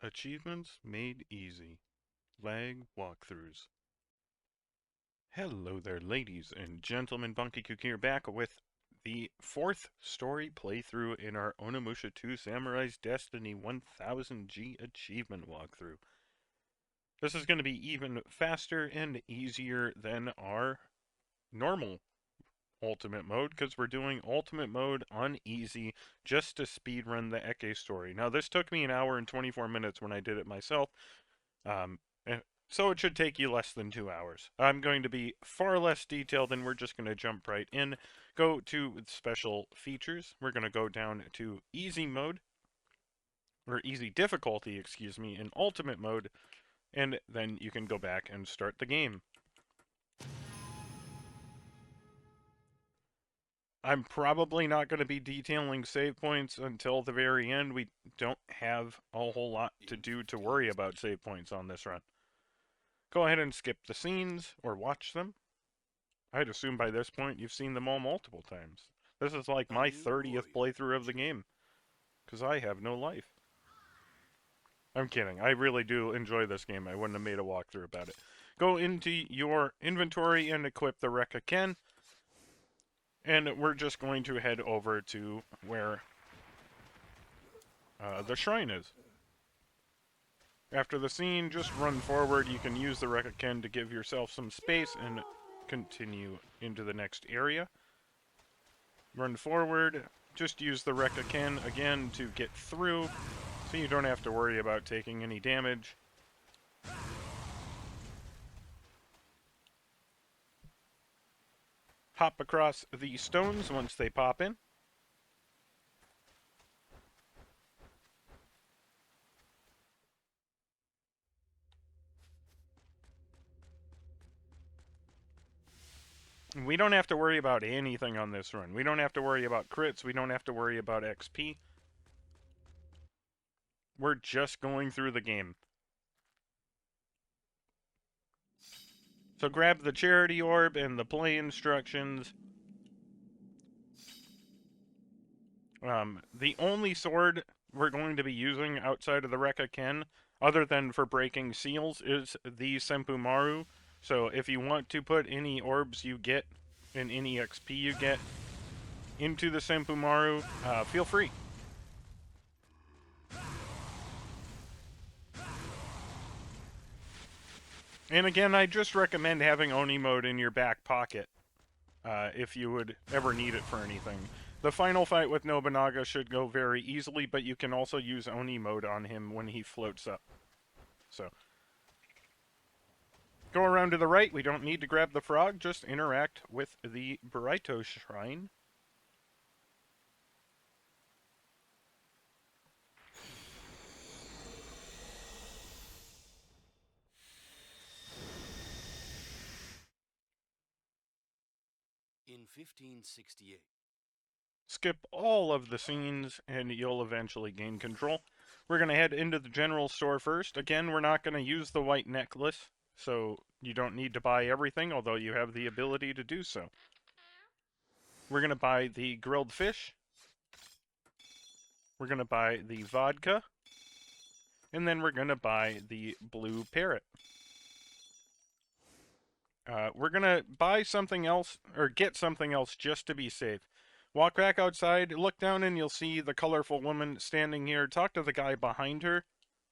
Achievements made easy. Lag walkthroughs. Hello there, ladies and gentlemen. Bunky Cook here, back with the fourth story playthrough in our Onimusha 2 Samurai's Destiny 1000G achievement walkthrough. This is going to be even faster and easier than our normal ultimate mode, because we're doing ultimate mode on easy just to speedrun the Ekei story. Now, this took me an hour and 24 minutes when I did it myself. So it should take you less than 2 hours. I'm going to be far less detailed, and we're just going to jump right in. Go to special features. We're going to go down to easy mode, or easy difficulty, excuse me, in ultimate mode, and then you can go back and start the game. I'm probably not going to be detailing save points until the very end. We don't have a whole lot to do to worry about save points on this run. Go ahead and skip the scenes, or watch them. I'd assume by this point you've seen them all multiple times. This is like my 30th playthrough of the game, because I have no life. I'm kidding. I really do enjoy this game. I wouldn't have made a walkthrough about it. Go into your inventory and equip the Ken. And we're just going to head over to where the shrine is. After the scene, just run forward. You can use the Ken to give yourself some space and continue into the next area. Run forward. Just use the Ken again to get through, so you don't have to worry about taking any damage. Hop across the stones once they pop in. We don't have to worry about anything on this run. We don't have to worry about crits. We don't have to worry about XP. We're just going through the game. So grab the charity orb and the play instructions. The only sword we're going to be using outside of the Ken, other than for breaking seals, is the Senpumaru. So if you want to put any orbs you get and any XP you get into the Senpumaru, feel free. And again, I just recommend having Oni mode in your back pocket if you would ever need it for anything. The final fight with Nobunaga should go very easily, but you can also use Oni mode on him when he floats up. So, go around to the right. We don't need to grab the frog, just interact with the Buraito Shrine. In 1568. Skip all of the scenes, and you'll eventually gain control. We're going to head into the general store first. Again, we're not going to use the white necklace, so you don't need to buy everything, although you have the ability to do so. We're going to buy the grilled fish. We're going to buy the vodka. And then we're going to buy the blue parrot. We're going to buy something else, or get something else just to be safe. Walk back outside, look down, and you'll see the colorful woman standing here. Talk to the guy behind her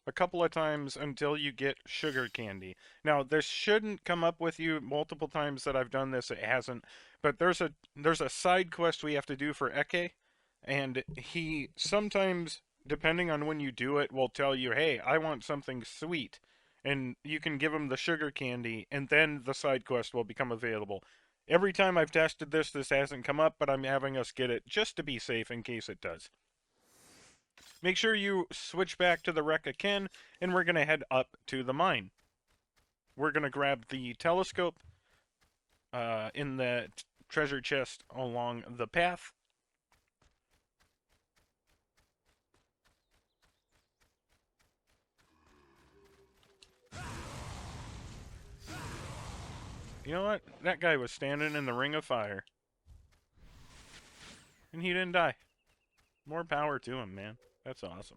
a couple of times until you get sugar candy. Now, this shouldn't come up with you multiple times that I've done this. It hasn't. But there's a side quest we have to do for Ekei, and he sometimes, depending on when you do it, will tell you, hey, I want something sweet. And you can give him the sugar candy, and then the side quest will become available. Every time I've tested this, this hasn't come up, but I'm having us get it just to be safe in case it does. Make sure you switch back to the Ken, and we're going to head up to the mine. We're going to grab the telescope in the treasure chest along the path. You know what? That guy was standing in the ring of fire. And he didn't die. More power to him, man. That's awesome.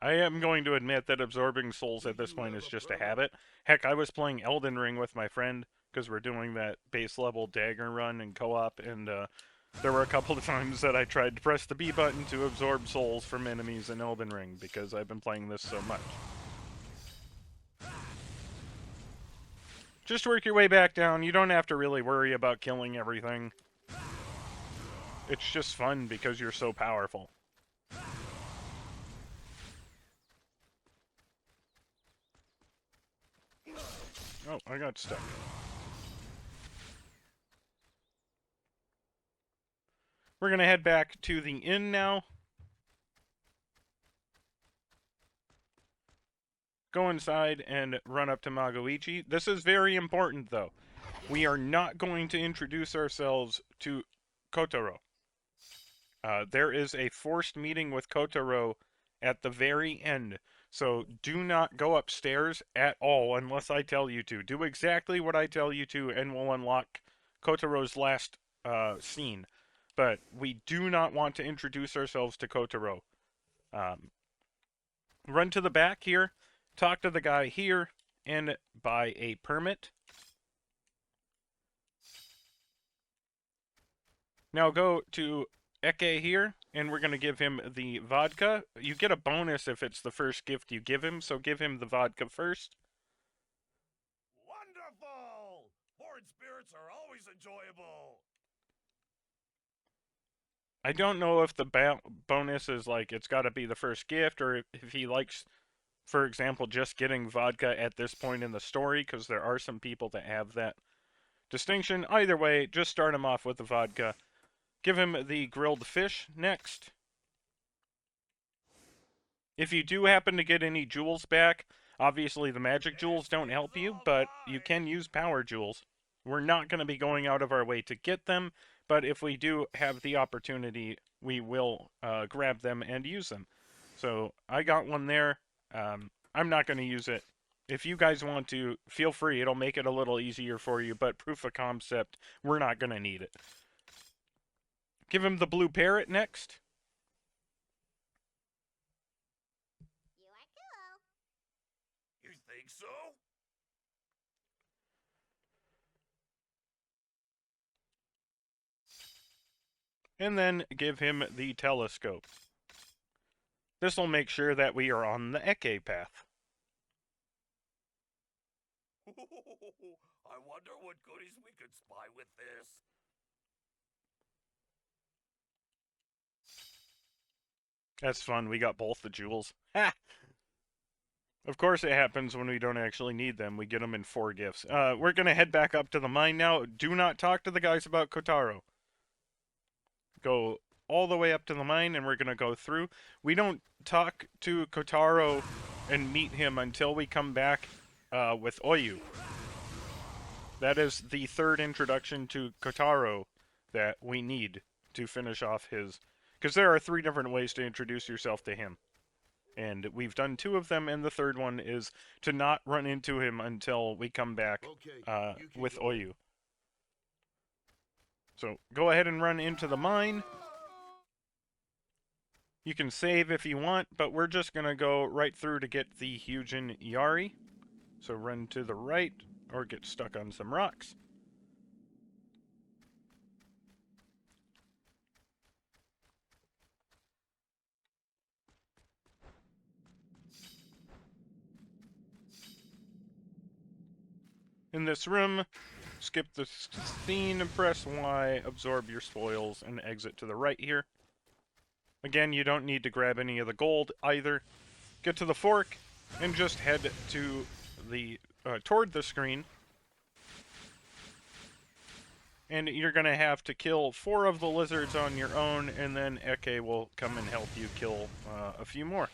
I am going to admit that absorbing souls at this point is just a habit. Heck, I was playing Elden Ring with my friend because we're doing that base level dagger run in co-op, and there were a couple of times that I tried to press the B button to absorb souls from enemies in Elden Ring because I've been playing this so much. Just work your way back down. You don't have to really worry about killing everything. It's just fun because you're so powerful. Oh, I got stuck. We're going to head back to the inn now. Go inside and run up to Magoichi. This is very important, though. We are not going to introduce ourselves to Kotaro. There is a forced meeting with Kotaro at the very end, so do not go upstairs at all unless I tell you to. Do exactly what I tell you to, and we'll unlock Kotaro's last scene. But we do not want to introduce ourselves to Kotaro. Run to the back here, talk to the guy here, and buy a permit. Now go to Ekei here, and we're going to give him the vodka. You get a bonus if it's the first gift you give him, so give him the vodka first. Wonderful! Foreign spirits are always enjoyable. I don't know if the bonus is like it's got to be the first gift, or if he likes, for example, just getting vodka at this point in the story, because there are some people that have that distinction. Either way, just start him off with the vodka. Give him the grilled fish next. If you do happen to get any jewels back, obviously the magic jewels don't help you, but you can use power jewels. We're not going to be going out of our way to get them, but if we do have the opportunity, we will grab them and use them. So I got one there. I'm not going to use it. If you guys want to, feel free. It'll make it a little easier for you, but proof of concept, we're not going to need it. Give him the blue parrot next. You are cool. You think so? And then give him the telescope. This will make sure that we are on the Ekei path. I wonder what goodies we could spy with this. That's fun. We got both the jewels. Ha! Of course it happens when we don't actually need them. We get them in 4 gifts. We're going to head back up to the mine now. Do not talk to the guys about Kotaro. Go all the way up to the mine, and we're going to go through. We don't talk to Kotaro and meet him until we come back with Oyu. That is the 3rd introduction to Kotaro that we need to finish off his... Because there are 3 different ways to introduce yourself to him. And we've done 2 of them, and the 3rd one is to not run into him until we come back with Oyu. So go ahead and run into the mine. You can save if you want, but we're just going to go right through to get the Hyujin Yari. So run to the right, or get stuck on some rocks. In this room, skip the scene, press Y, absorb your spoils, and exit to the right here. Again, you don't need to grab any of the gold either. Get to the fork, and just head to the toward the screen. And you're going to have to kill 4 of the lizards on your own, and then Ekei will come and help you kill a few more.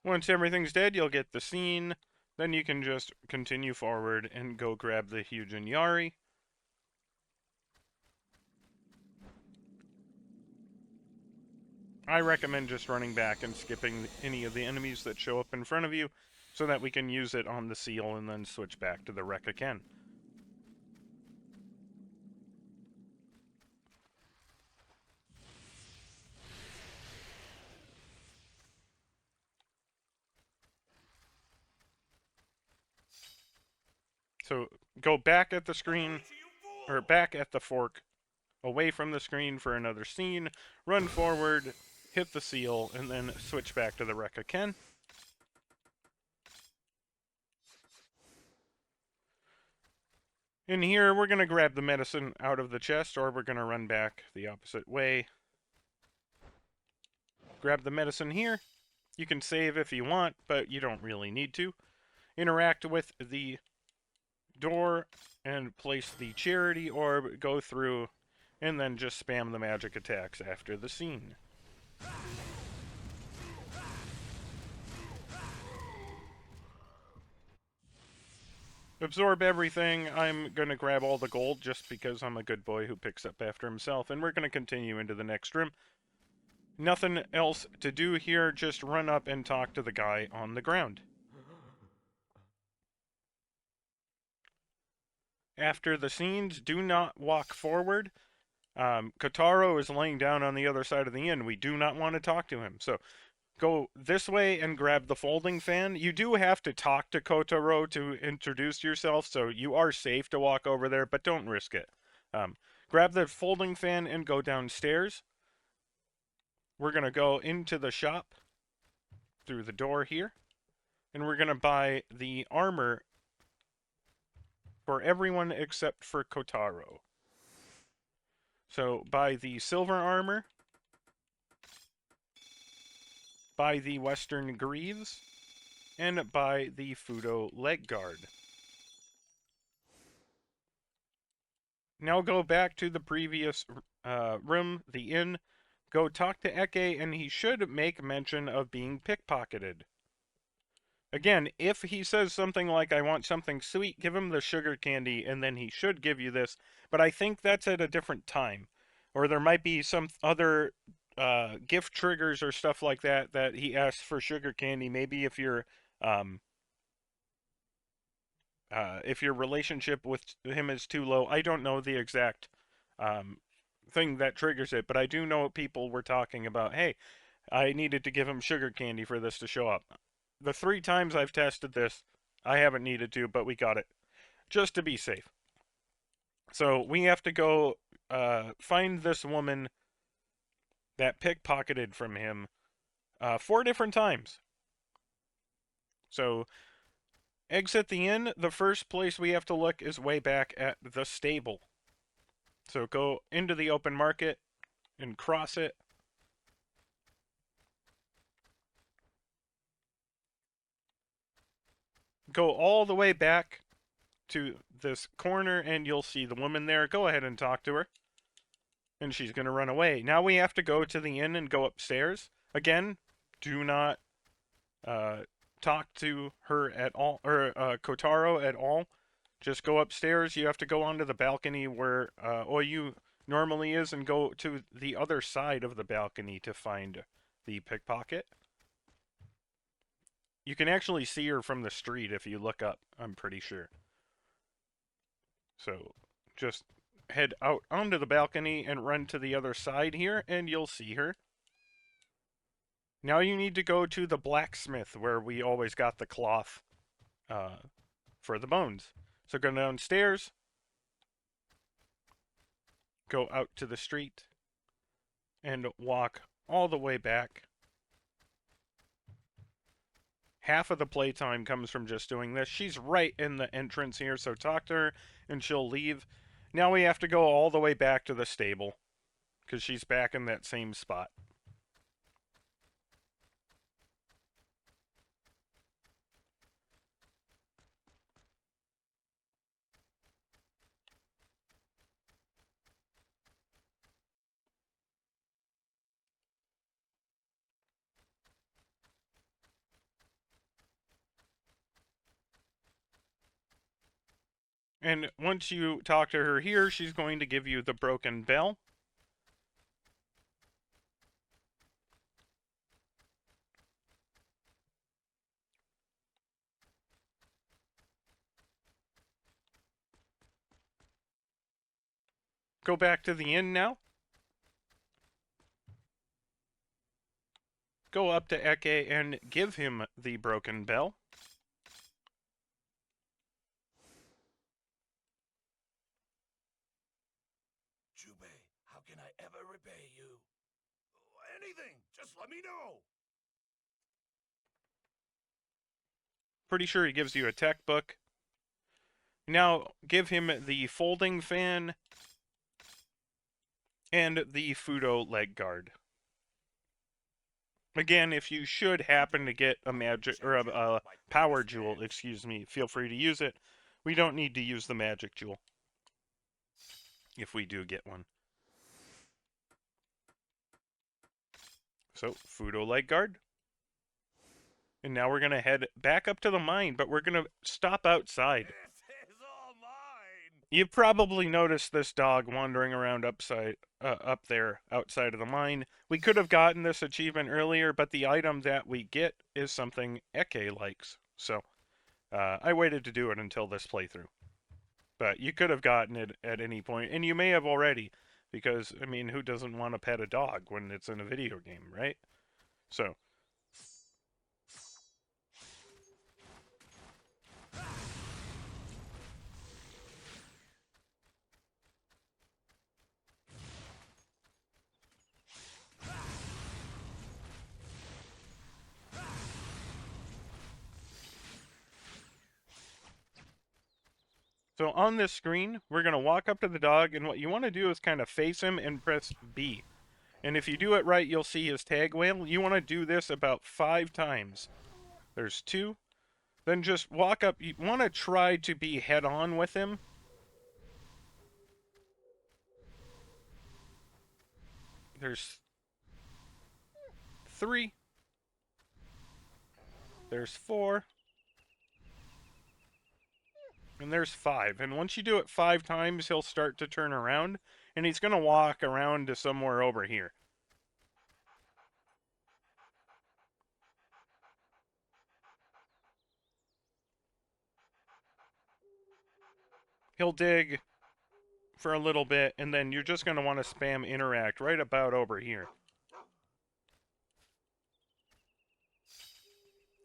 Once everything's dead, you'll get the scene. Then you can just continue forward and go grab the Hyujin Yari. I recommend just running back and skipping any of the enemies that show up in front of you so that we can use it on the seal and then switch back to the wreck again. So go back at the screen, or back at the fork, away from the screen for another scene, run forward, hit the seal, and then switch back to the wreck again. In here, we're going to grab the medicine out of the chest, or we're going to run back the opposite way. Grab the medicine here. You can save if you want, but you don't really need to. Interact with the door and place the charity orb, go through, and then just spam the magic attacks after the scene. Absorb everything. I'm going to grab all the gold just because I'm a good boy who picks up after himself, and we're going to continue into the next room. Nothing else to do here, just run up and talk to the guy on the ground. After the scenes, do not walk forward. Kotaro is laying down on the other side of the inn. We do not want to talk to him. So go this way and grab the folding fan. You do have to talk to Kotaro to introduce yourself, so you are safe to walk over there, but don't risk it. Grab the folding fan and go downstairs. We're going to go into the shop through the door here, and we're going to buy the armor for everyone except for Kotaro. So buy the silver armor, buy the western greaves, and buy the Fudo leg guard. Now go back to the previous room, the inn. Go talk to Ekei, and he should make mention of being pickpocketed. Again, if he says something like, I want something sweet, give him the sugar candy, and then he should give you this. But I think that's at a different time. Or there might be some other gift triggers or stuff like that that he asks for sugar candy. Maybe if your relationship with him is too low. I don't know the exact thing that triggers it, but I do know people were talking about, hey, I needed to give him sugar candy for this to show up. The 3 times I've tested this, I haven't needed to, but we got it. Just to be safe. So we have to go find this woman that pickpocketed from him 4 different times. So exit the inn. The first place we have to look is way back at the stable. So go into the open market and cross it. Go all the way back to this corner and you'll see the woman there. Go ahead and talk to her. And she's going to run away. Now we have to go to the inn and go upstairs. Again, do not talk to her at all, or Kotaro at all. Just go upstairs. You have to go onto the balcony where Oyu normally is and go to the other side of the balcony to find the pickpocket. You can actually see her from the street if you look up, I'm pretty sure. So just head out onto the balcony and run to the other side here, and you'll see her. Now you need to go to the blacksmith where we always got the cloth for the bones. So go downstairs, go out to the street, and walk all the way back. Half of the playtime comes from just doing this. She's right in the entrance here, so talk to her and she'll leave. Now we have to go all the way back to the stable because she's back in that same spot. And once you talk to her here, she's going to give you the broken bell. Go back to the inn now. Go up to Ekei and give him the broken bell. Jubei, how can I ever repay you? Anything, just let me know. Pretty sure he gives you a tech book. Now give him the folding fan and the Fudo leg guard. Again, if you should happen to get a magic or a power jewel, excuse me, feel free to use it. We don't need to use the magic jewel if we do get one. So, Fudo leg guard. And now we're going to head back up to the mine, but we're going to stop outside. This is all mine. You've probably noticed this dog wandering around up there outside of the mine. We could have gotten this achievement earlier, but the item that we get is something Ekei likes. So, I waited to do it until this playthrough. But you could have gotten it at any point, and you may have already, because, I mean, who doesn't want to pet a dog when it's in a video game, right? So, So on this screen, we're going to walk up to the dog, and what you want to do is kind of face him and press B. And if you do it right, you'll see his tag whale. You want to do this about 5 times. There's 2. Then just walk up. You want to try to be head-on with him. There's 3. There's 4. And there's 5. And once you do it 5 times, he'll start to turn around. And he's going to walk around to somewhere over here. He'll dig for a little bit, and then you're just going to want to spam interact right about over here.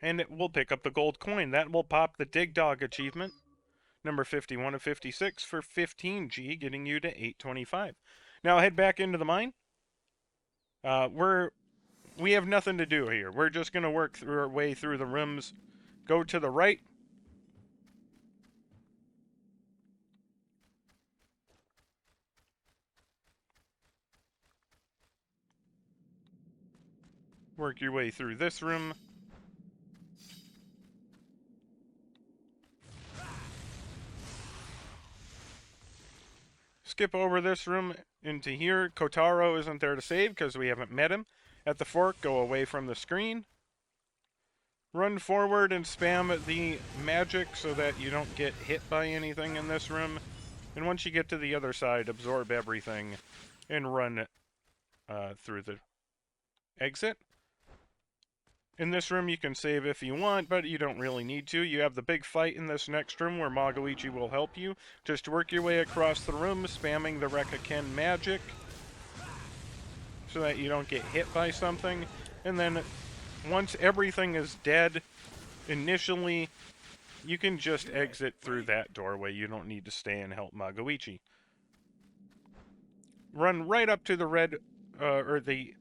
And it will pick up the gold coin. That will pop the Dig Dog achievement, number 51 of 56 for 15G, getting you to 825. Now head back into the mine. We have nothing to do here. We're just going to work through our way through the rooms. Go to the right. Work your way through this room. Skip over this room into here. Kotaro isn't there to save because we haven't met him. At the fork, go away from the screen. Run forward and spam the magic so that you don't get hit by anything in this room. And once you get to the other side, absorb everything and run through the exit. In this room, you can save if you want, but you don't really need to. You have the big fight in this next room where Magoichi will help you. Just work your way across the room, spamming the Rekaken magic so that you don't get hit by something. And then once everything is dead, initially, you can just exit through that doorway. You don't need to stay and help Magoichi. Run right up to the red, or the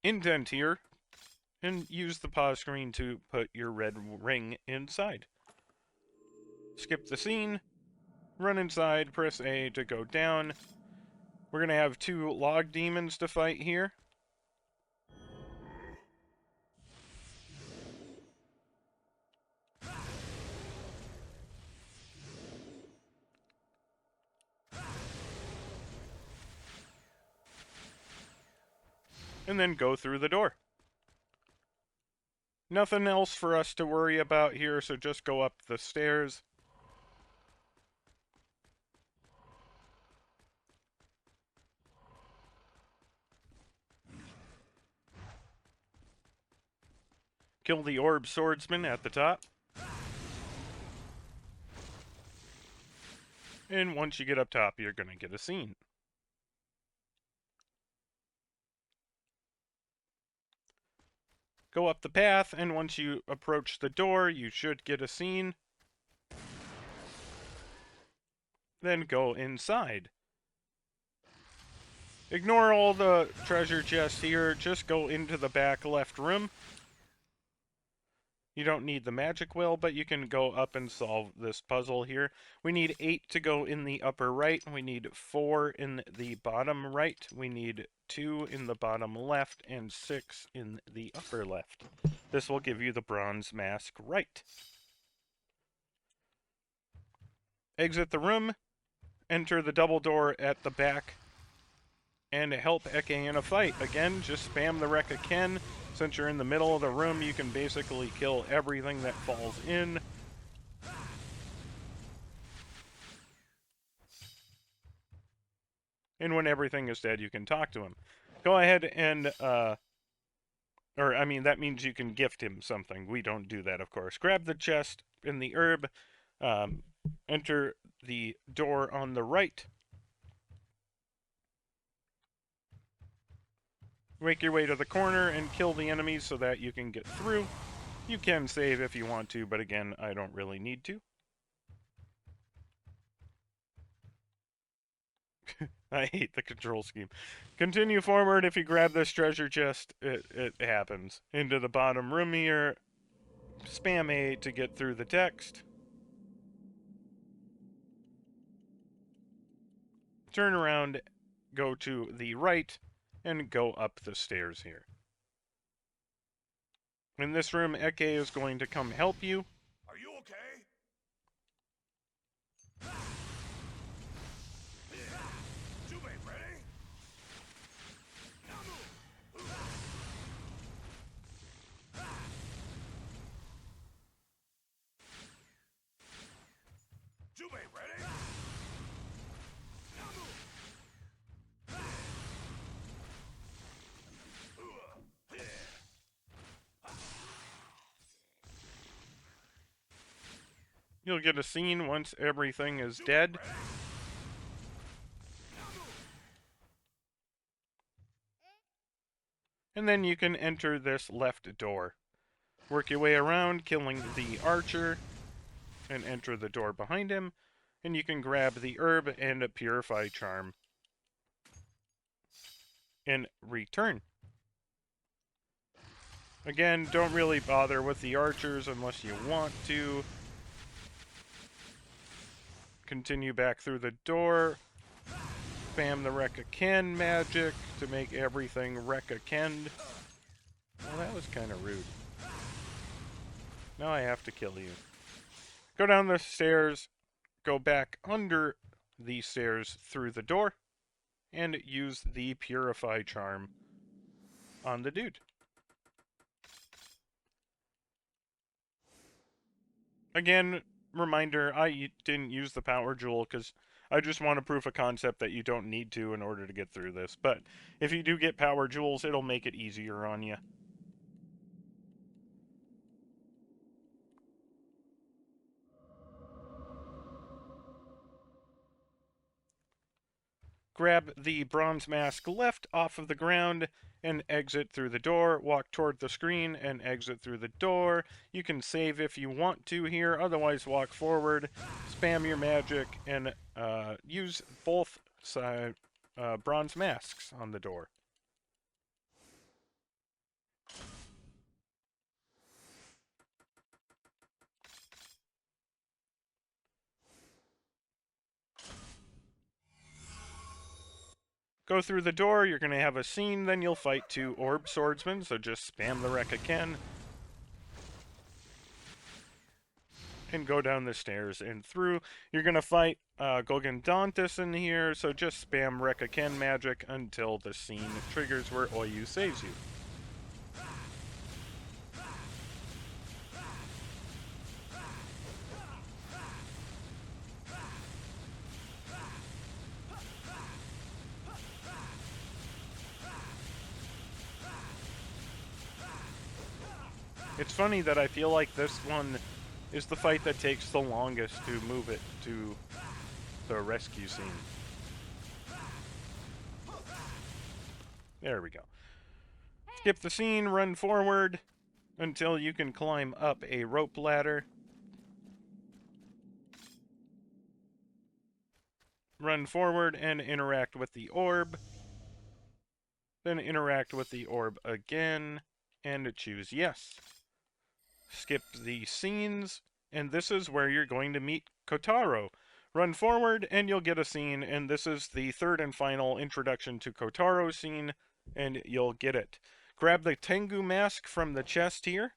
indent here, and use the pause screen to put your red ring inside. Skip the scene, run inside, press A to go down. We're going to have 2 log demons to fight here. And then go through the door. Nothing else for us to worry about here, so just go up the stairs. Kill the orb swordsman at the top. And once you get up top, you're going to get a scene. Go up the path, and once you approach the door, you should get a scene. Then go inside. Ignore all the treasure chests here, just go into the back left room. You don't need the magic well, but you can go up and solve this puzzle here. We need 8 to go in the upper right. We need 4 in the bottom right. We need 2 in the bottom left and 6 in the upper left. This will give you the bronze mask right. Exit the room, enter the double door at the back, and help Ekei in a fight. Again, just spam the Rekka Ken. Since you're in the middle of the room, you can basically kill everything that falls in. And when everything is dead, you can talk to him. Go ahead and, that means you can gift him something. We don't do that, of course. Grab the chest in the herb, enter the door on the right. Make your way to the corner and kill the enemies so that you can get through. You can save if you want to, but again, I don't really need to. I hate the control scheme. Continue forward. If you grab this treasure chest, it happens. Into the bottom room here. Spam A to get through the text. Turn around, go to the right, and go up the stairs here. In this room, Ekei is going to come help you. Are you okay? Jubei, ready? Now move! Jubei, ready? Now move! You'll get a scene once everything is dead. And then you can enter this left door. Work your way around, killing the archer, and enter the door behind him. And you can grab the herb and a purify charm. And return. Again, don't really bother with the archers unless you want to. Continue back through the door. Spam the Rekka Ken magic to make everything Rekka Kenned. Well, that was kind of rude. Now I have to kill you. Go down the stairs, go back under the stairs through the door, and use the Purify Charm on the dude. Again, reminder, I didn't use the Power Jewel because I just want a proof of concept that you don't need to in order to get through this. But if you do get Power Jewels, it'll make it easier on you. Grab the bronze mask left off of the ground and exit through the door. Walk toward the screen and exit through the door. You can save if you want to here, otherwise walk forward, spam your magic, and use both bronze masks on the door. Go through the door, you're going to have a scene, then you'll fight 2 orb swordsmen, so just spam the Rekka Ken. And go down the stairs and through. You're going to fight Gogen Dantis in here, so just spam Rekka Ken magic until the scene triggers where Oyu saves you. It's funny that I feel like this one is the fight that takes the longest to move it to the rescue scene. There we go. Skip the scene, run forward until you can climb up a rope ladder. Run forward and interact with the orb. Then interact with the orb again and choose yes. Skip the scenes, and this is where you're going to meet Kotaro. Run forward and you'll get a scene, and this is the third and final introduction to Kotaro scene, and you'll get it. Grab the Tengu mask from the chest here,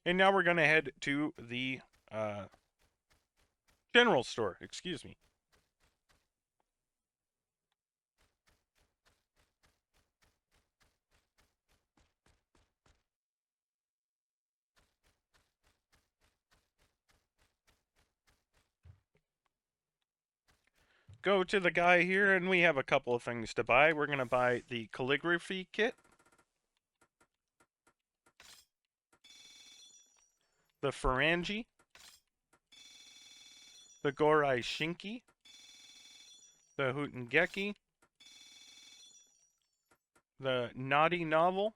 and now we're going to head to the general store, excuse me. Go to the guy here, and we have a couple of things to buy. We're going to buy the calligraphy kit, the phalange, the Gorai Shinki, the Hutengeki, the Naughty Novel,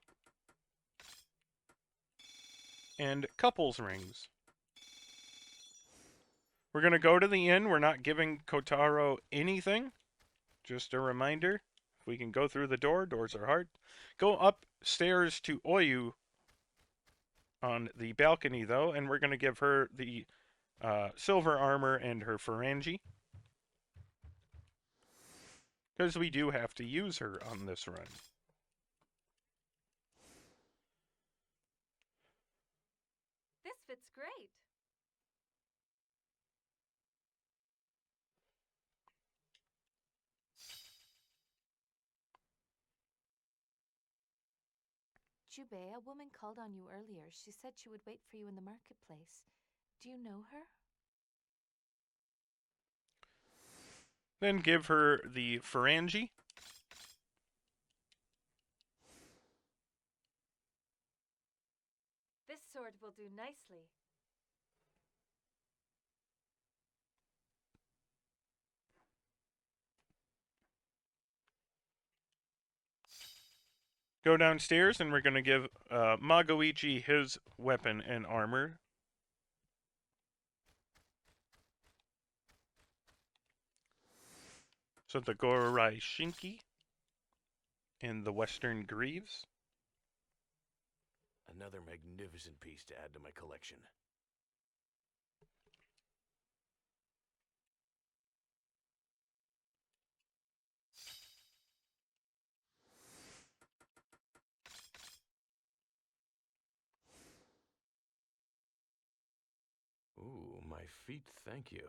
and couples rings. We're going to go to the inn. We're not giving Kotaro anything. Just a reminder, if we can go through the door, doors are hard. Go upstairs to Oyu on the balcony, though, and we're going to give her the silver armor and her phalange. Because we do have to use her on this run. This fits great. Jubei, a woman called on you earlier. She said she would wait for you in the marketplace. Do you know her? Then give her the phalange. This sword will do nicely. Go downstairs, and we're going to give Magoichi his weapon and armor. So the Gorai Shinki and the Western Greaves. Another magnificent piece to add to my collection. Ooh, my feet, thank you.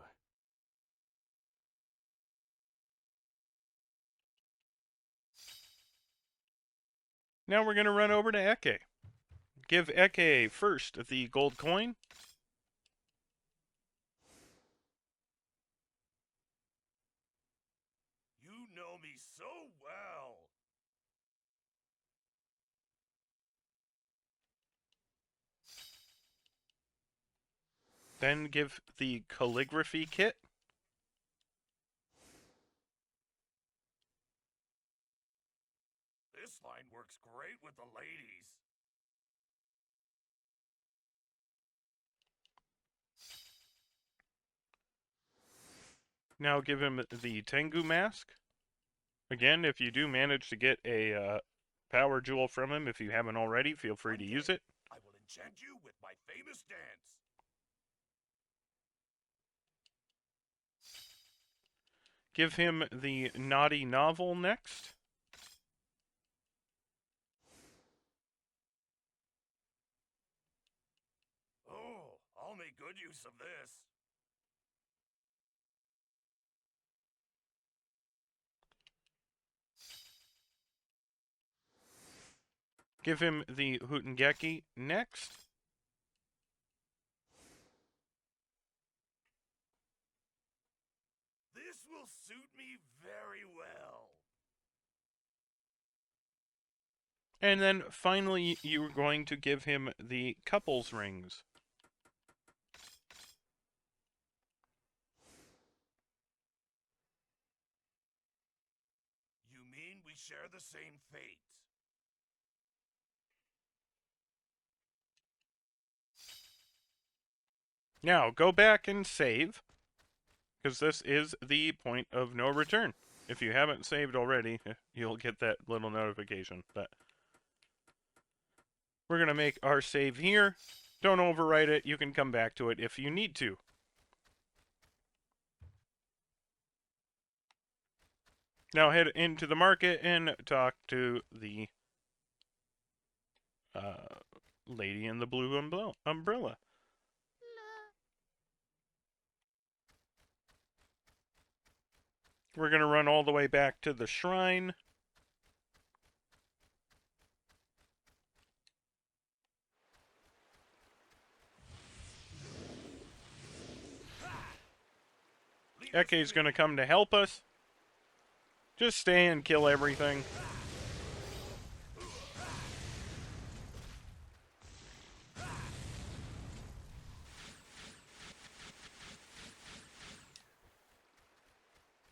Now we're going to run over to Ekei. Give Ekei first the gold coin. You know me so well. Then give the calligraphy kit. This line works great with the ladies. Now give him the Tengu mask. Again, if you do manage to get a power jewel from him, if you haven't already, feel free to use it. I will enchant you with my famous dance. Give him the Naughty Novel next. Oh, I'll make good use of this. Give him the Hutengeki next. This will suit me very well. And then finally, you're going to give him the couples rings. You mean we share the same fate? Now, go back and save, because this is the point of no return. If you haven't saved already, you'll get that little notification. But we're going to make our save here. Don't overwrite it. You can come back to it if you need to. Now head into the market and talk to the lady in the blue umbrella. We're going to run all the way back to the shrine. Ekei's going to come to help us. Just stay and kill everything.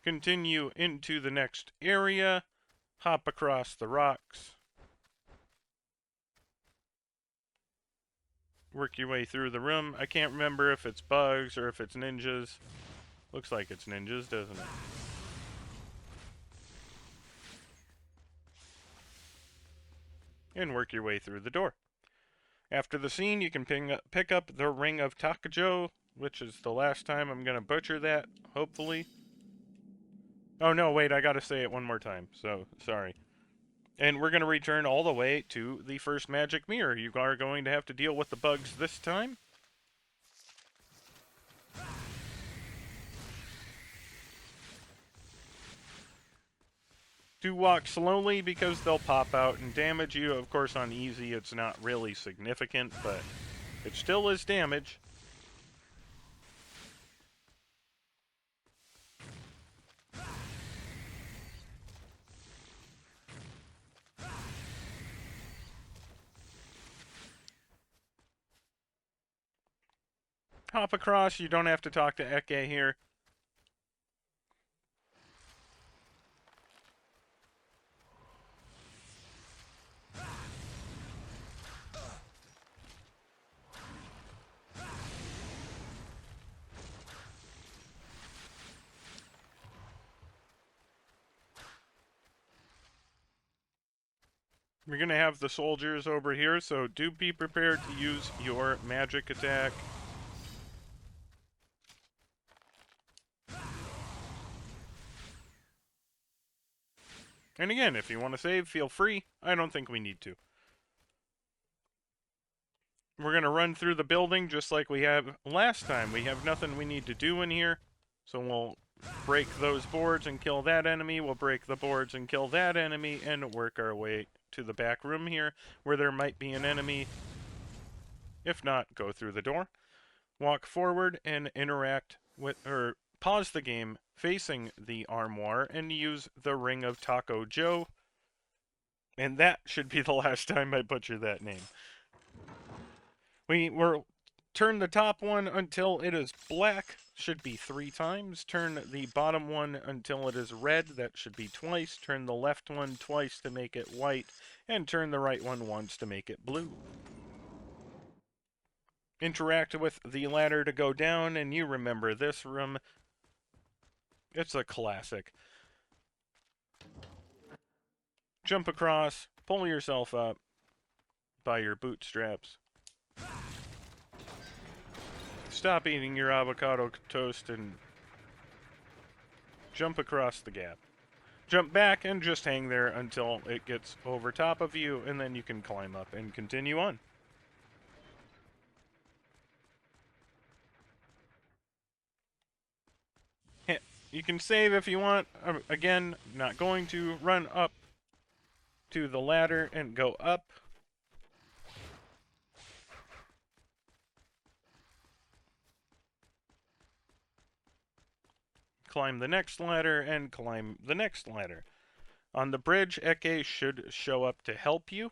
Continue into the next area. Hop across the rocks. Work your way through the room. I can't remember if it's bugs or if it's ninjas. Looks like it's ninjas, doesn't it? And work your way through the door. After the scene, you can pick up the Ring of Takajo, which is the last time I'm going to butcher that, hopefully. Oh no, wait, I gotta say it one more time, so sorry. And we're going to return all the way to the first magic mirror. You are going to have to deal with the bugs this time. Do walk slowly because they'll pop out and damage you. Of course, on easy, it's not really significant, but it still is damage. Hop across. You don't have to talk to Ekei here. We're going to have the soldiers over here, so do be prepared to use your magic attack. And again, if you want to save, feel free. I don't think we need to. We're going to run through the building just like we have last time. We have nothing we need to do in here, so we'll break those boards and kill that enemy. We'll break the boards and kill that enemy, and work our way to the back room here, where there might be an enemy. If not, go through the door. Walk forward and interact with, or pause the game facing the armoire and use the Ring of Taco Joe. And that should be the last time I butcher that name. We will turn the top one until it is black, should be 3 times. Turn the bottom one until it is red, that should be twice. Turn the left one twice to make it white, and turn the right one once to make it blue. Interact with the ladder to go down, and you remember this room. It's a classic. Jump across, pull yourself up by your bootstraps. Stop eating your avocado toast and jump across the gap. Jump back and just hang there until it gets over top of you, and then you can climb up and continue on. You can save if you want. Again, not going to run up to the ladder and go up. Climb the next ladder and climb the next ladder. On the bridge, Ekei should show up to help you.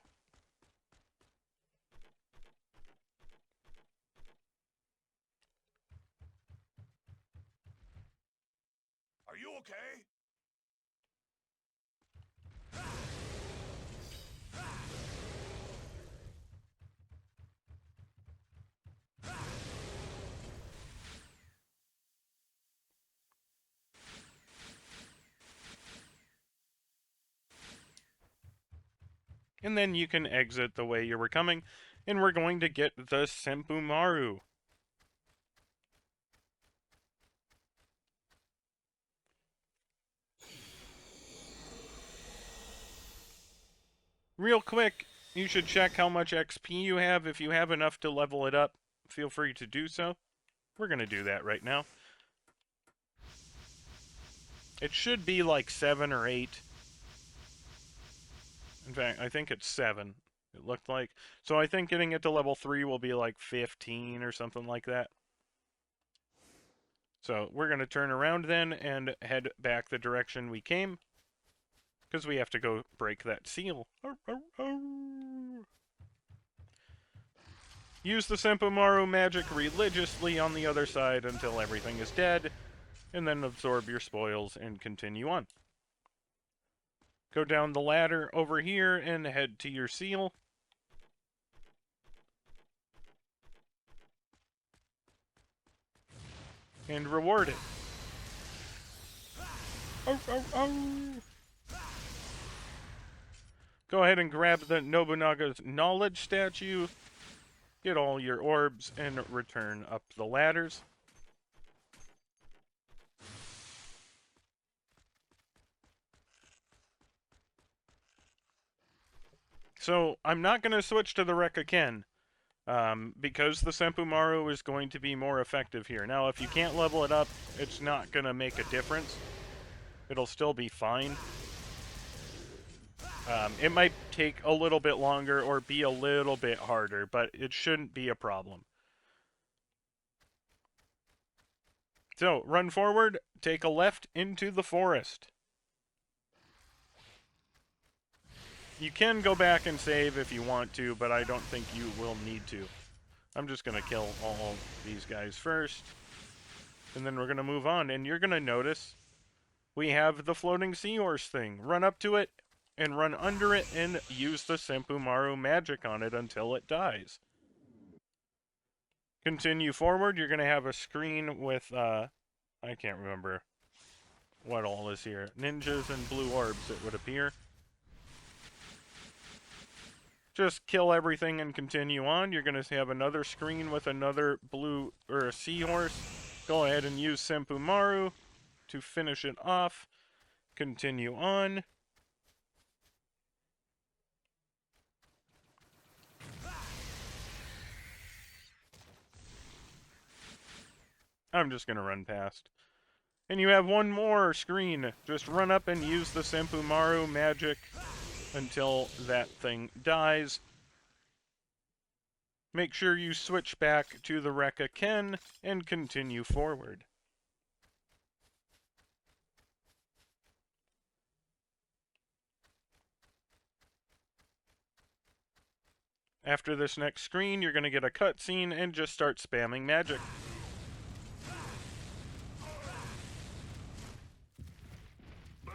okay? And then you can exit the way you were coming, and we're going to get the Senpumaru. Real quick, you should check how much XP you have. If you have enough to level it up, feel free to do so. We're going to do that right now. It should be like 7 or 8. In fact, I think it's 7. It looked like. So I think getting it to level 3 will be like 15 or something like that. So we're going to turn around then and head back the direction we came. Because we have to go break that seal. Use the Senpumaru magic religiously on the other side until everything is dead, and then absorb your spoils and continue on. Go down the ladder over here and head to your seal. And reward it. Go ahead and grab the Nobunaga's knowledge statue, get all your orbs, and return up the ladders. So, I'm not going to switch to the Rekka Ken, because the Senpumaru is going to be more effective here. Now, if you can't level it up, it's not going to make a difference. It'll still be fine. It might take a little bit longer or be a little bit harder, but it shouldn't be a problem. So, run forward, take a left into the forest. You can go back and save if you want to, but I don't think you will need to. I'm just going to kill all these guys first, and then we're going to move on. And you're going to notice we have the floating seahorse thing. Run up to it, and run under it, and use the Senpumaru magic on it until it dies. Continue forward. You're going to have a screen with, I can't remember what all is here. Ninjas and blue orbs, it would appear. Just kill everything and continue on. You're going to have another screen with another blue, or a seahorse. Go ahead and use Senpumaru to finish it off. Continue on. I'm just going to run past. And you have one more screen. Just run up and use the Senpumaru magic until that thing dies. Make sure you switch back to the Rekka Ken and continue forward. After this next screen, you're going to get a cutscene and just start spamming magic.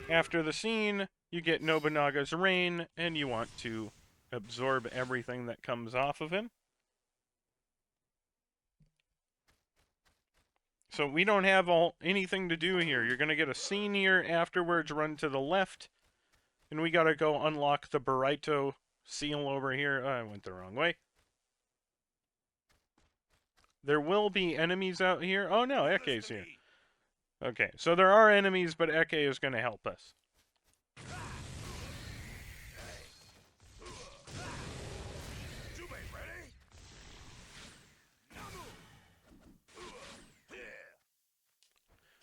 After the scene, you get Nobunaga's Rain, and you want to absorb everything that comes off of him. So we don't have anything to do here. You're going to get a scene here. Afterwards, run to the left, and we got to go unlock the Burrito seal over here. I went the wrong way. There will be enemies out here. Oh no, Ekei's here. Okay, so there are enemies, but Ekei is going to help us.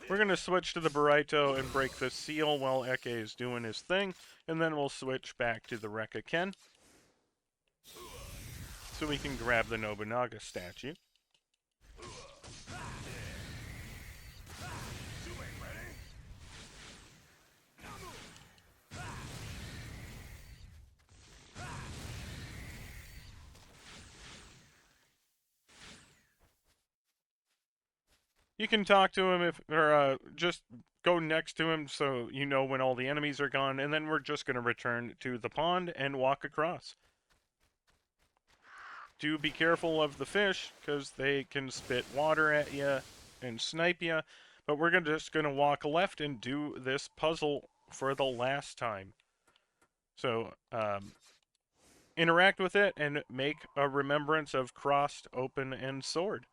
We're going to switch to the Burrito and break the seal while Ekei is doing his thing, and then we'll switch back to the Rekka Ken, so we can grab the Nobunaga statue. You can talk to him or just go next to him so you know when all the enemies are gone, and then we're just going to return to the pond and walk across. Do be careful of the fish, because they can spit water at you and snipe you, but we're just going to walk left and do this puzzle for the last time. So, interact with it and make a remembrance of crossed, open, and sword.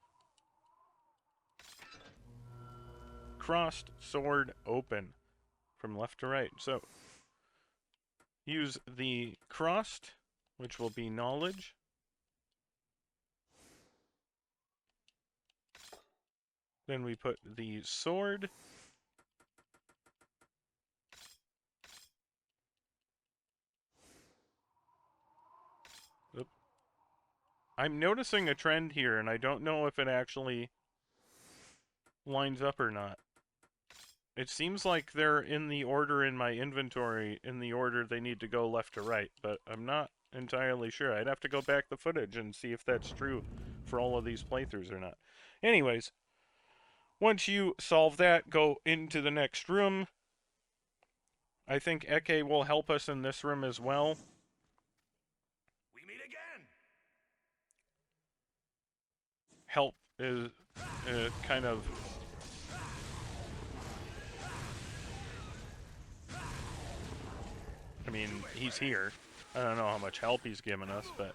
Crossed, sword, open. From left to right. So, use the crossed, which will be knowledge. Then we put the sword. Oop. I'm noticing a trend here, and I don't know if it actually lines up or not. It seems like they're in the order in my inventory, in the order they need to go left to right, but I'm not entirely sure. I'd have to go back the footage and see if that's true for all of these playthroughs or not. Anyways, once you solve that, go into the next room. I think Ekei will help us in this room as well. We meet again. Help is kind of... I mean, he's here. I don't know how much help he's given us, but...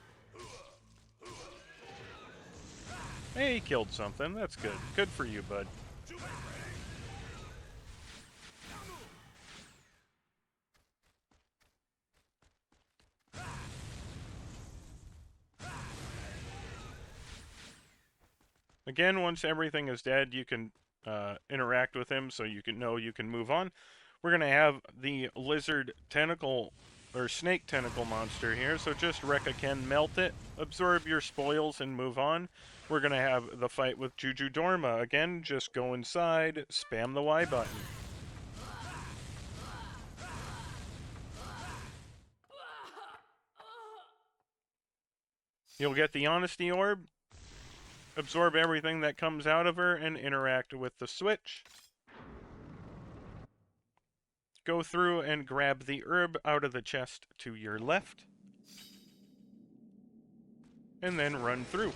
Hey, he killed something. That's good. Good for you, bud. Again, once everything is dead, you can interact with him so you can know you can move on. We're going to have the lizard tentacle or snake tentacle monster here, so just Rekka can melt it, absorb your spoils, and move on. We're going to have the fight with Juju Dorma. Again, just go inside, spam the Y button. You'll get the Honesty Orb, absorb everything that comes out of her, and interact with the switch. Go through and grab the herb out of the chest to your left. And then run through.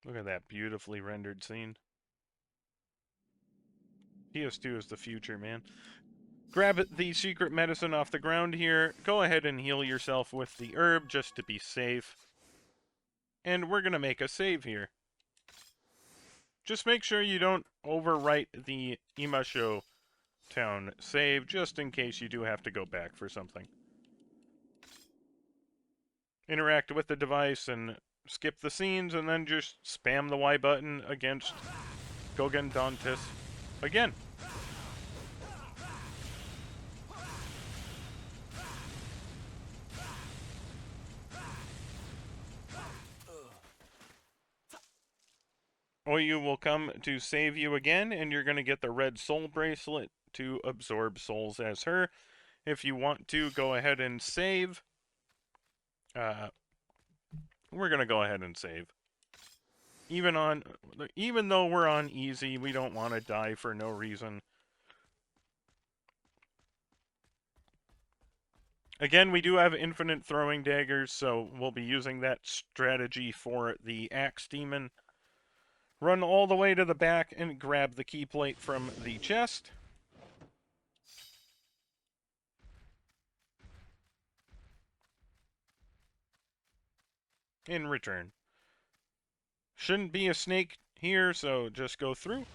Look at that beautifully rendered scene. PS2 is the future, man. Grab the secret medicine off the ground here. Go ahead and heal yourself with the herb just to be safe. And we're going to make a save here. Just make sure you don't overwrite the Onimusha town save, just in case you do have to go back for something. Interact with the device and skip the scenes, and then just spam the Y button against Gogen Dantis again. Oyu will come to save you again, and you're going to get the red soul bracelet to absorb souls as her. If you want to, go ahead and save. We're going to go ahead and save. Even though we're on easy, we don't want to die for no reason. Again, we do have infinite throwing daggers, so we'll be using that strategy for the axe demon. Run all the way to the back and grab the key plate from the chest. In return. Shouldn't be a snake here, so just go through.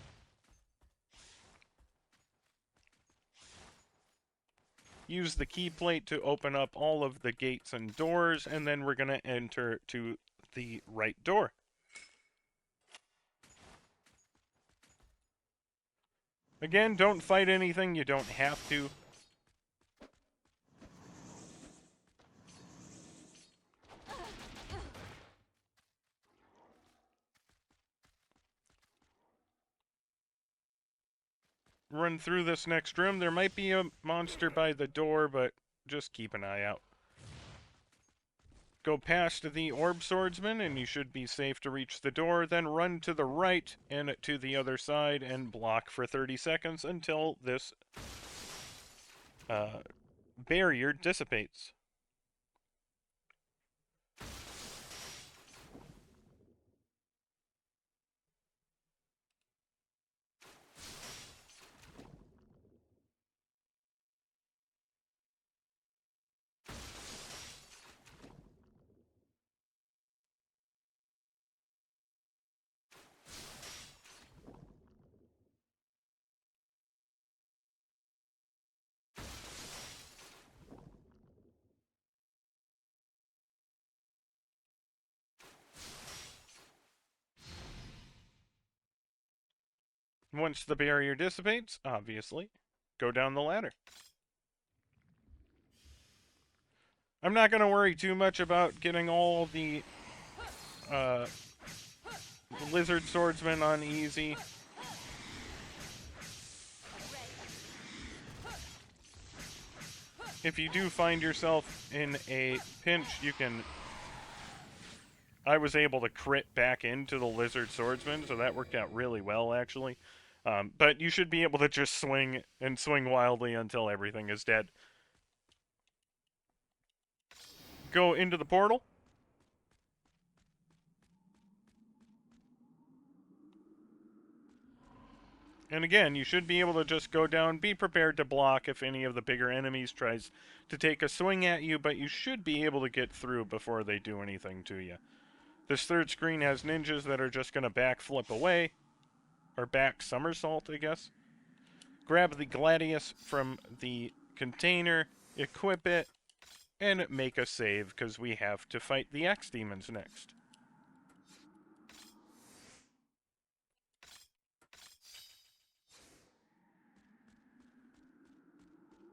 Use the key plate to open up all of the gates and doors, and then we're going to enter to the right door. Again, don't fight anything you don't have to. run through this next room. There might be a monster by the door, but just keep an eye out. Go past the orb swordsman, and you should be safe to reach the door. Then run to the right and to the other side and block for 30 seconds until this barrier dissipates. Once the barrier dissipates, obviously, go down the ladder. I'm not going to worry too much about getting all the lizard swordsmen on easy. If you do find yourself in a pinch, you can... I was able to crit back into the lizard swordsman, so that worked out really well, actually. But you should be able to just swing and swing wildly until everything is dead. Go into the portal. And again, you should be able to just go down, be prepared to block if any of the bigger enemies tries to take a swing at you, but you should be able to get through before they do anything to you. This third screen has ninjas that are just going to backflip away, or back somersault, I guess. Grab the Gladius from the container, equip it, and make a save, because we have to fight the X-Demons next.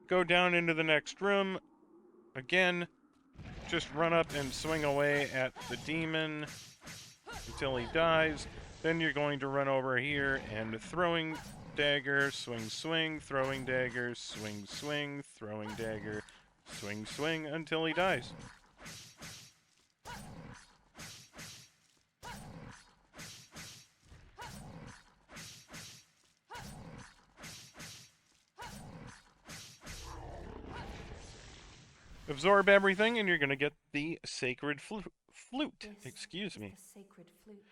Go down into the next room. Again, just run up and swing away at the demon until he dies. Then you're going to run over here and throwing dagger, swing, swing, throwing dagger, swing, swing, throwing dagger, swing, swing until he dies. Absorb everything, and you're going to get the sacred flute. Excuse me. Sacred flute.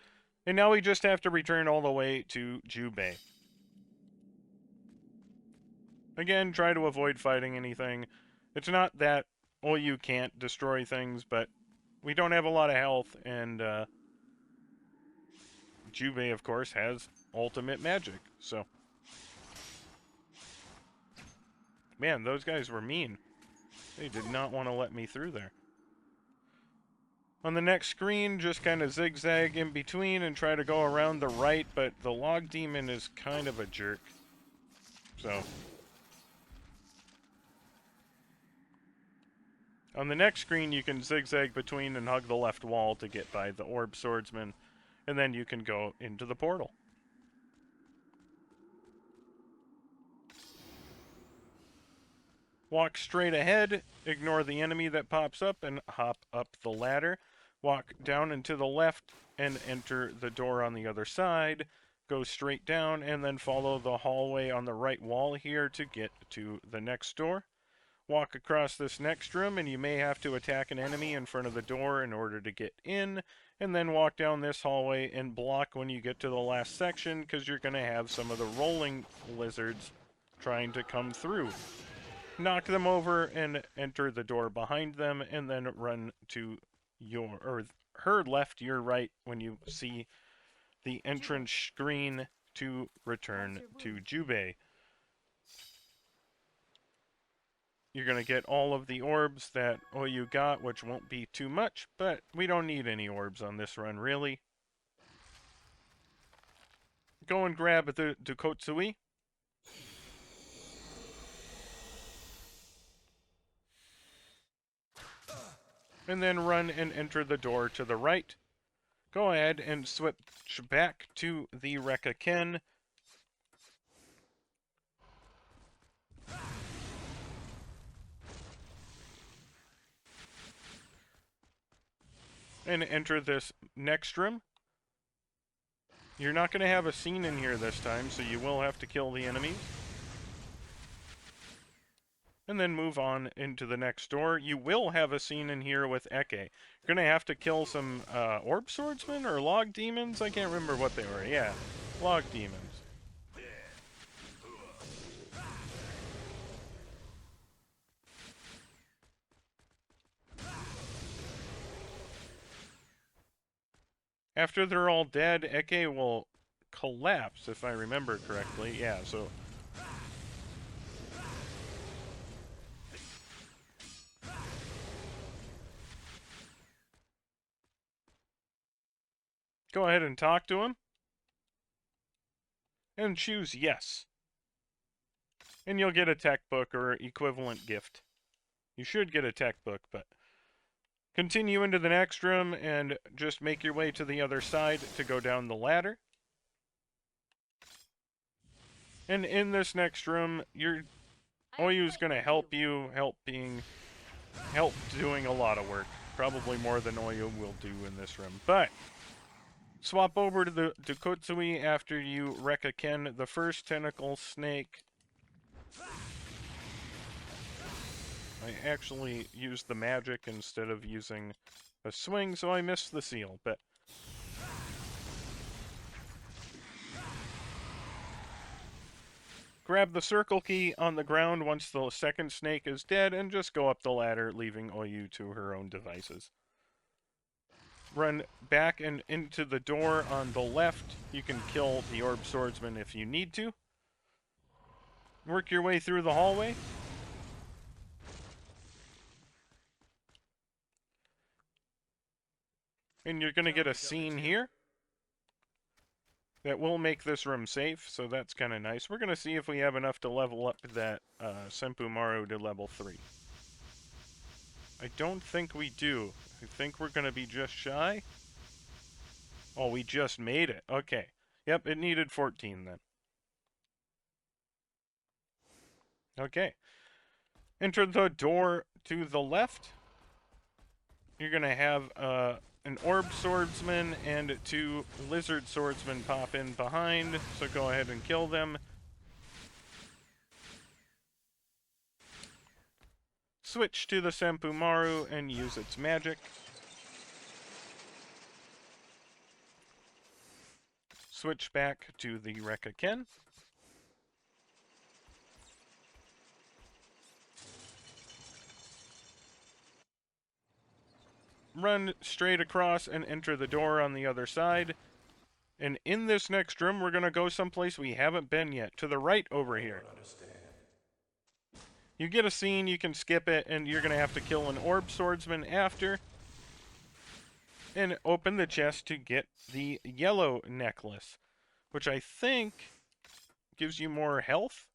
And now we just have to return all the way to Jubei. Again, try to avoid fighting anything. It's not that Oyu can't destroy things, but we don't have a lot of health, and Jubei, of course, has ultimate magic, so... Man, those guys were mean. They did not want to let me through there. On the next screen, just kind of zigzag in between and try to go around the right, but the log demon is kind of a jerk. So... On the next screen, you can zigzag between and hug the left wall to get by the orb swordsman, and then you can go into the portal. Walk straight ahead, ignore the enemy that pops up, and hop up the ladder. Walk down and to the left and enter the door on the other side. Go straight down and then follow the hallway on the right wall here to get to the next door. Walk across this next room and you may have to attack an enemy in front of the door in order to get in. And then walk down this hallway and block when you get to the last section because you're going to have some of the rolling lizards trying to come through. Knock them over and enter the door behind them and then run to your, or her left, your right when you see the entrance screen to return to Jubei. You're going to get all of the orbs that Oyu got, which won't be too much, but we don't need any orbs on this run, really. Go and grab the Dukotsui. And then run and enter the door to the right. Go ahead and switch back to the Rekka Ken. and enter this next room. You're not going to have a scene in here this time, so you will have to kill the enemies. And then move on into the next door. You will have a scene in here with Ekei. You're going to have to kill some orb swordsmen or log demons. I can't remember what they were. Yeah, log demons. After they're all dead, Ekei will collapse, if I remember correctly. Yeah, so... Go ahead and talk to him. And choose yes. And you'll get a tech book or equivalent gift. You should get a tech book, but... Continue into the next room and just make your way to the other side to go down the ladder. And in this next room, Oyu's going to help you, help doing a lot of work. Probably more than Oyu will do in this room. But swap over to the Kotsui after you wreck a Ken, the first tentacle snake. I actually used the magic instead of using a swing, so I missed the seal, but... Grab the circle key on the ground once the second snake is dead, and just go up the ladder, leaving Oyu to her own devices. Run back and into the door on the left. You can kill the orb swordsman if you need to. Work your way through the hallway. And you're going to get a scene here that will make this room safe, so that's kind of nice. We're going to see if we have enough to level up that Senpu Maru to level 3. I don't think we do. I think we're going to be just shy. Oh, we just made it. Okay. Yep, it needed 14 then. Okay. Enter the door to the left. You're going to have an orb swordsman and 2 lizard swordsmen pop in behind, so go ahead and kill them. Switch to the Senpu Maru and use its magic. Switch back to the Rekka Ken. Run straight across and enter the door on the other side. And in this next room, we're going to go someplace we haven't been yet. To the right over here. You get a scene, you can skip it, and you're going to have to kill an orb swordsman after. And open the chest to get the yellow necklace, which I think gives you more health.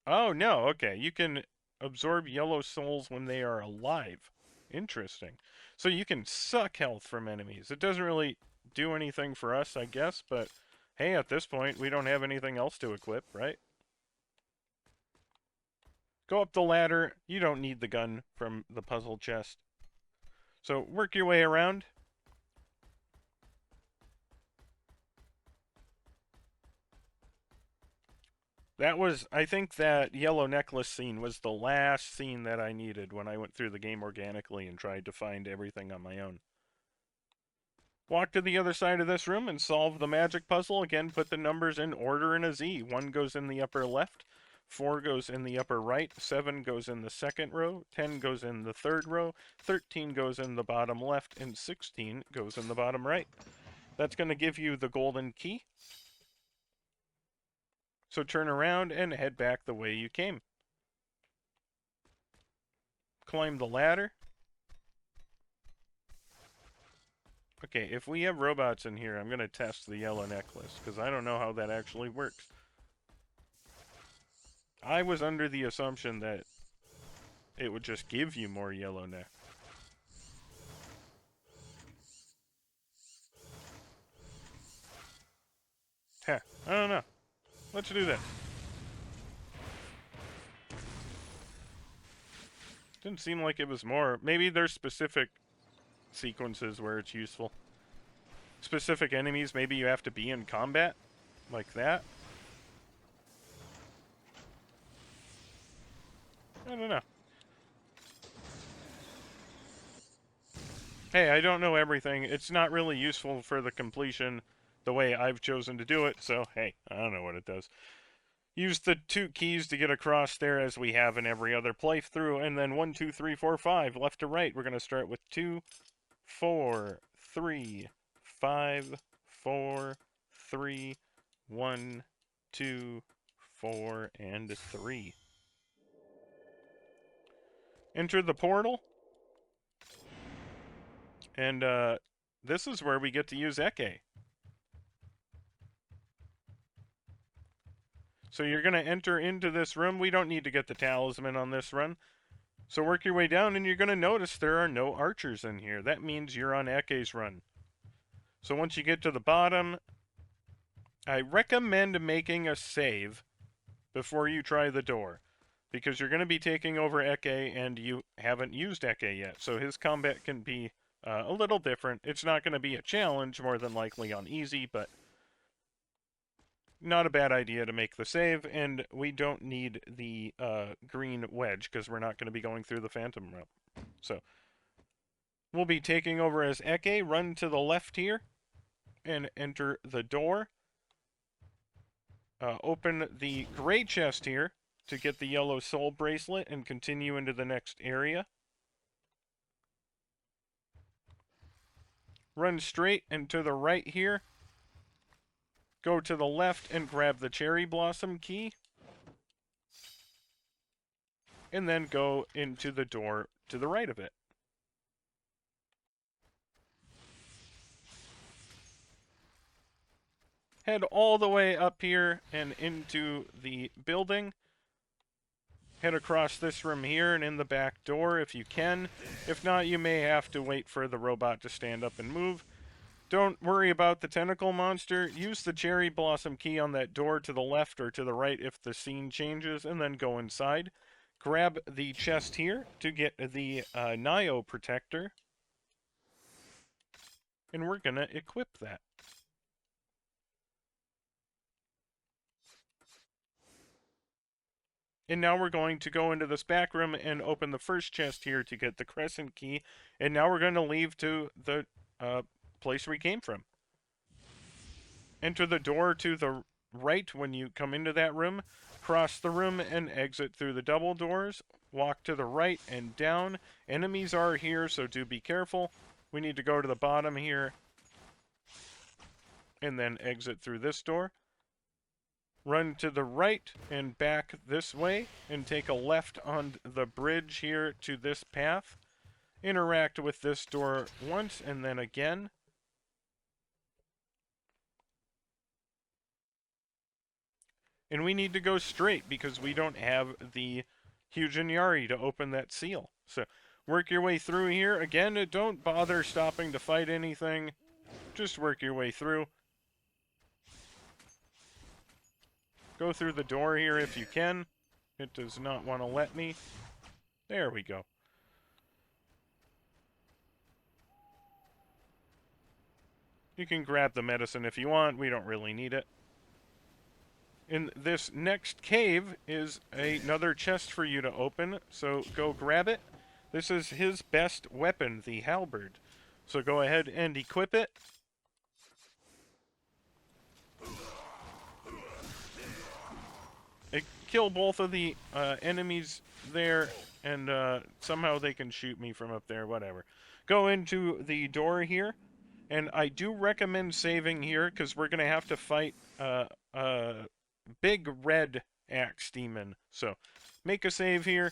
Oh, no, okay. You can absorb yellow souls when they are alive. Interesting. So you can suck health from enemies. It doesn't really do anything for us, I guess, but hey, at this point, we don't have anything else to equip, right? Go up the ladder. You don't need the gun from the puzzle chest. So work your way around. I think that yellow necklace scene was the last scene that I needed when I went through the game organically and tried to find everything on my own. Walk to the other side of this room and solve the magic puzzle. Again, put the numbers in order in a Z. 1 goes in the upper left, 4 goes in the upper right, 7 goes in the second row, 10 goes in the third row, 13 goes in the bottom left, and 16 goes in the bottom right. That's going to give you the golden key. So turn around and head back the way you came. Climb the ladder. Okay, if we have robots in here, I'm going to test the yellow necklace, because I don't know how that actually works. I was under the assumption that it would just give you more yellow neck. Heh, I don't know. Let's do this. Didn't seem like it was more. Maybe there's specific sequences where it's useful. Specific enemies, maybe you have to be in combat, like that. I don't know. Hey, I don't know everything. It's not really useful for the completion the way I've chosen to do it, so hey, I don't know what it does. Use the 2 keys to get across there as we have in every other playthrough, and then 1, 2, 3, 4, 5, left to right. We're going to start with 2, 4, 3, 5, 4, 3, 1, 2, 4, and 3. Enter the portal. And this is where we get to use Ekei. So you're going to enter into this room. We don't need to get the talisman on this run. So work your way down, and you're going to notice there are no archers in here. That means you're on Ekei's run. So once you get to the bottom, I recommend making a save before you try the door, because you're going to be taking over Ekei, and you haven't used Ekei yet. So his combat can be a little different. It's not going to be a challenge, more than likely on easy, but not a bad idea to make the save, and we don't need the green wedge because we're not going to be going through the Phantom Realm. So we'll be taking over as Ekei. Run to the left here and enter the door. Open the gray chest here to get the yellow soul bracelet and continue into the next area. Run straight and to the right here. Go to the left and grab the cherry blossom key. And then go into the door to the right of it. Head all the way up here and into the building. Head across this room here and in the back door if you can. If not, you may have to wait for the robot to stand up and move. Don't worry about the tentacle monster. Use the cherry blossom key on that door to the left or to the right if the scene changes, and then go inside. Grab the chest here to get the Nio protector. And we're going to equip that. And now we're going to go into this back room and open the first chest here to get the crescent key. And now we're going to leave to the place we came from. Enter the door to the right when you come into that room. Cross the room and exit through the double doors. Walk to the right and down. Enemies are here, so do be careful. We need to go to the bottom here. And then exit through this door. Run to the right and back this way, and take a left on the bridge here to this path. Interact with this door once, and then again. And we need to go straight, because we don't have the Hujin to open that seal. So, work your way through here. Again, don't bother stopping to fight anything. Just work your way through. Go through the door here if you can. It does not want to let me. There we go. You can grab the medicine if you want. We don't really need it. In this next cave is another chest for you to open, so go grab it. This is his best weapon, the halberd. So go ahead and equip it. Kill both of the enemies there, and somehow they can shoot me from up there, whatever. Go into the door here, and I do recommend saving here, because we're going to have to fight big red axe demon. So, make a save here.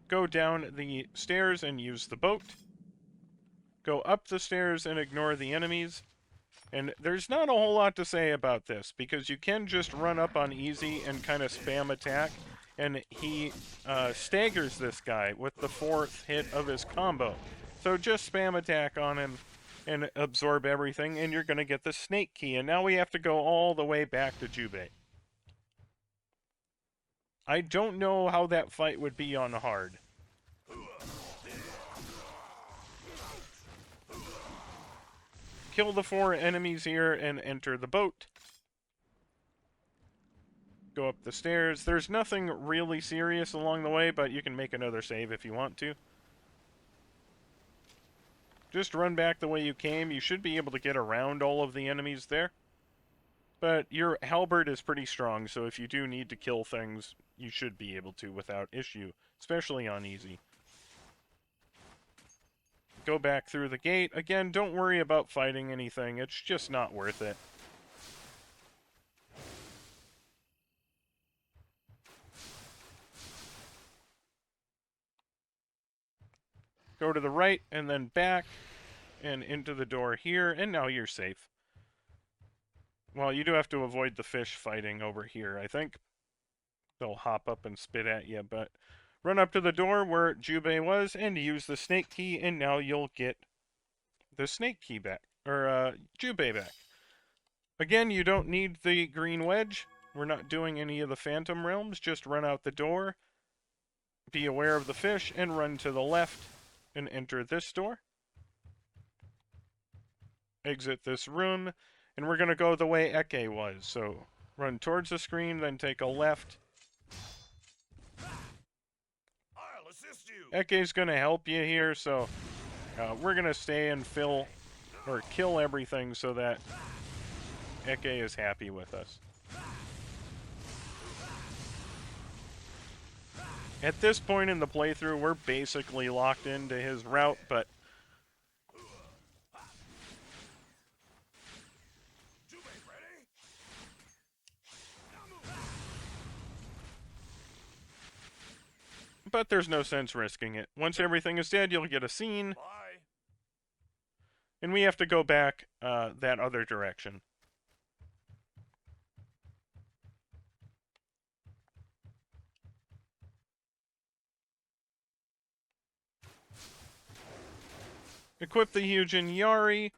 Go down the stairs and use the boat. Go up the stairs and ignore the enemies. And there's not a whole lot to say about this, because you can just run up on easy and kind of spam attack, and he staggers this guy with the 4th hit of his combo. So just spam attack on him and absorb everything, and you're going to get the snake key. And now we have to go all the way back to Jubei. I don't know how that fight would be on hard. Kill the 4 enemies here and enter the boat. Go up the stairs. There's nothing really serious along the way, but you can make another save if you want to. Just run back the way you came. You should be able to get around all of the enemies there. But your halberd is pretty strong, so if you do need to kill things, you should be able to without issue, especially on easy. Go back through the gate. Again, don't worry about fighting anything. It's just not worth it. Go to the right and then back and into the door here, and now you're safe. Well, you do have to avoid the fish fighting over here, I think. They'll hop up and spit at you, but run up to the door where Jubei was and use the snake key, and now you'll get the snake key back, or Jubei back. Again, you don't need the green wedge. We're not doing any of the Phantom Realms. Just run out the door, be aware of the fish, and run to the left and enter this door. Exit this room, and we're going to go the way Ekei was. So run towards the screen, then take a left. I'll assist you. Ekei's going to help you here, so we're going to stay and kill everything so that Ekei is happy with us. At this point in the playthrough, we're basically locked into his route, but there's no sense risking it. Once everything is dead, you'll get a scene, Bye. and we have to go back that other direction. Equip the Hyujin Yari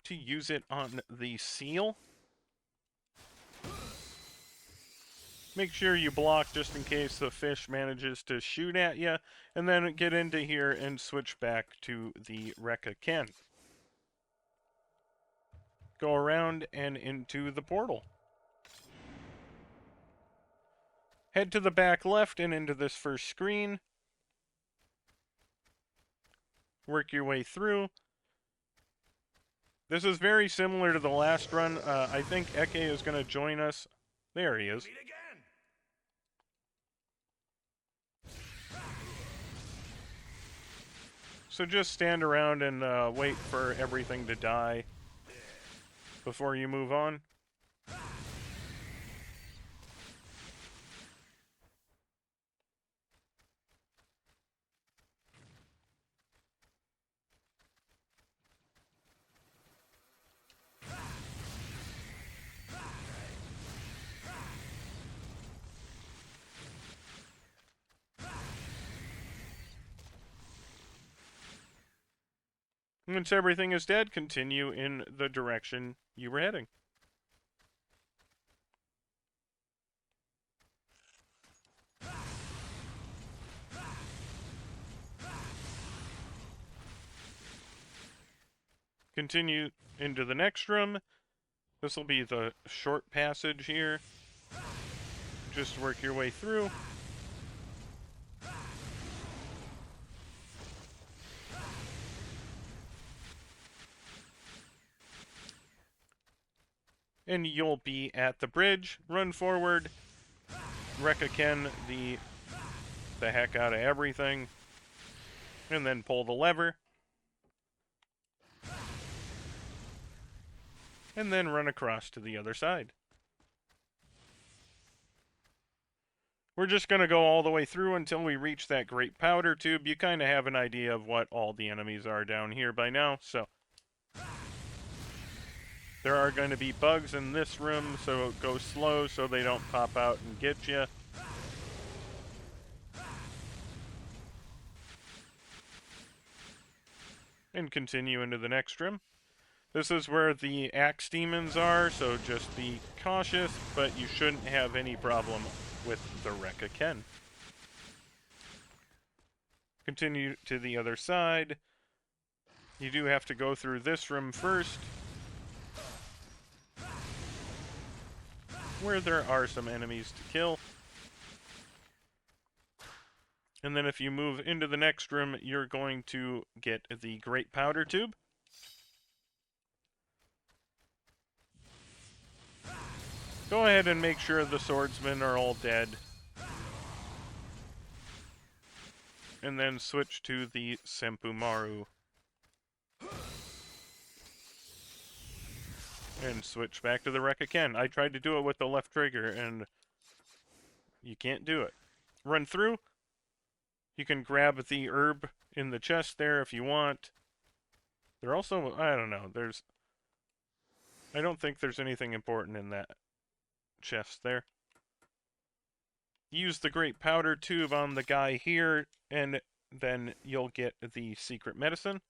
to use it on the seal. Make sure you block just in case the fish manages to shoot at you, and then get into here and switch back to the Rekka Ken. Go around and into the portal. Head to the back left and into this first screen. Work your way through. This is very similar to the last run. I think Ekei is going to join us. There he is. Meet again. So just stand around and wait for everything to die before you move on. Once everything is dead, continue in the direction you were heading. Continue into the next room. This will be the short passage here. Just work your way through. And you'll be at the bridge. Run forward. Rekka Ken the heck out of everything. And then pull the lever. And then run across to the other side. We're just going to go all the way through until we reach that great powder tube. You kind of have an idea of what all the enemies are down here by now, so there are going to be bugs in this room, so go slow so they don't pop out and get you. And continue into the next room. This is where the axe demons are, so just be cautious, but you shouldn't have any problem with the Reka-ken. Continue to the other side. You do have to go through this room first, where there are some enemies to kill. And then if you move into the next room, you're going to get the Great Powder Tube. Go ahead and make sure the swordsmen are all dead. And then switch to the Senpumaru. And switch back to the Reka-ken. I tried to do it with the left trigger, and you can't do it. Run through. You can grab the herb in the chest there if you want. There also, I don't know, I don't think there's anything important in that chest there. Use the Great Powder Tube on the guy here, and then you'll get the secret medicine.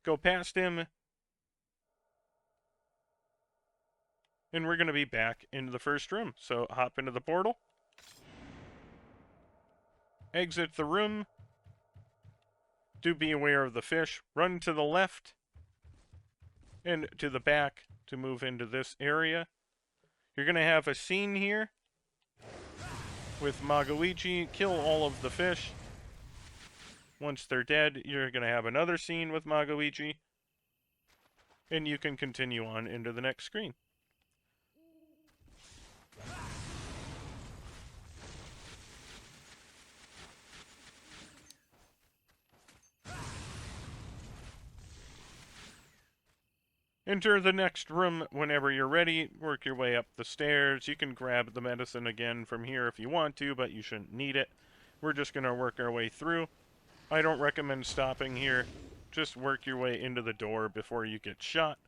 Go past him, and we're going to be back into the first room. So hop into the portal. Exit the room. Do be aware of the fish. Run to the left and to the back to move into this area. You're going to have a scene here with Magoichi. Kill all of the fish. Once they're dead, you're going to have another scene with Magoichi. And you can continue on into the next screen. Enter the next room whenever you're ready. Work your way up the stairs. You can grab the medicine again from here if you want to, but you shouldn't need it. We're just going to work our way through. I don't recommend stopping here. Just work your way into the door before you get shot.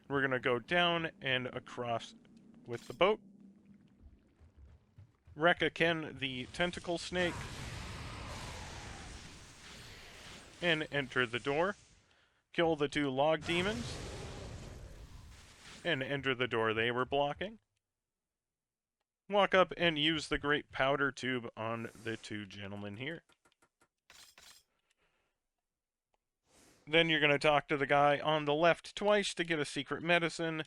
We're going to go down and across with the boat. Reka-ken the tentacle snake. And enter the door. Kill the 2 log demons. And enter the door they were blocking. Walk up and use the Great Powder Tube on the 2 gentlemen here. Then you're going to talk to the guy on the left twice to get a secret medicine.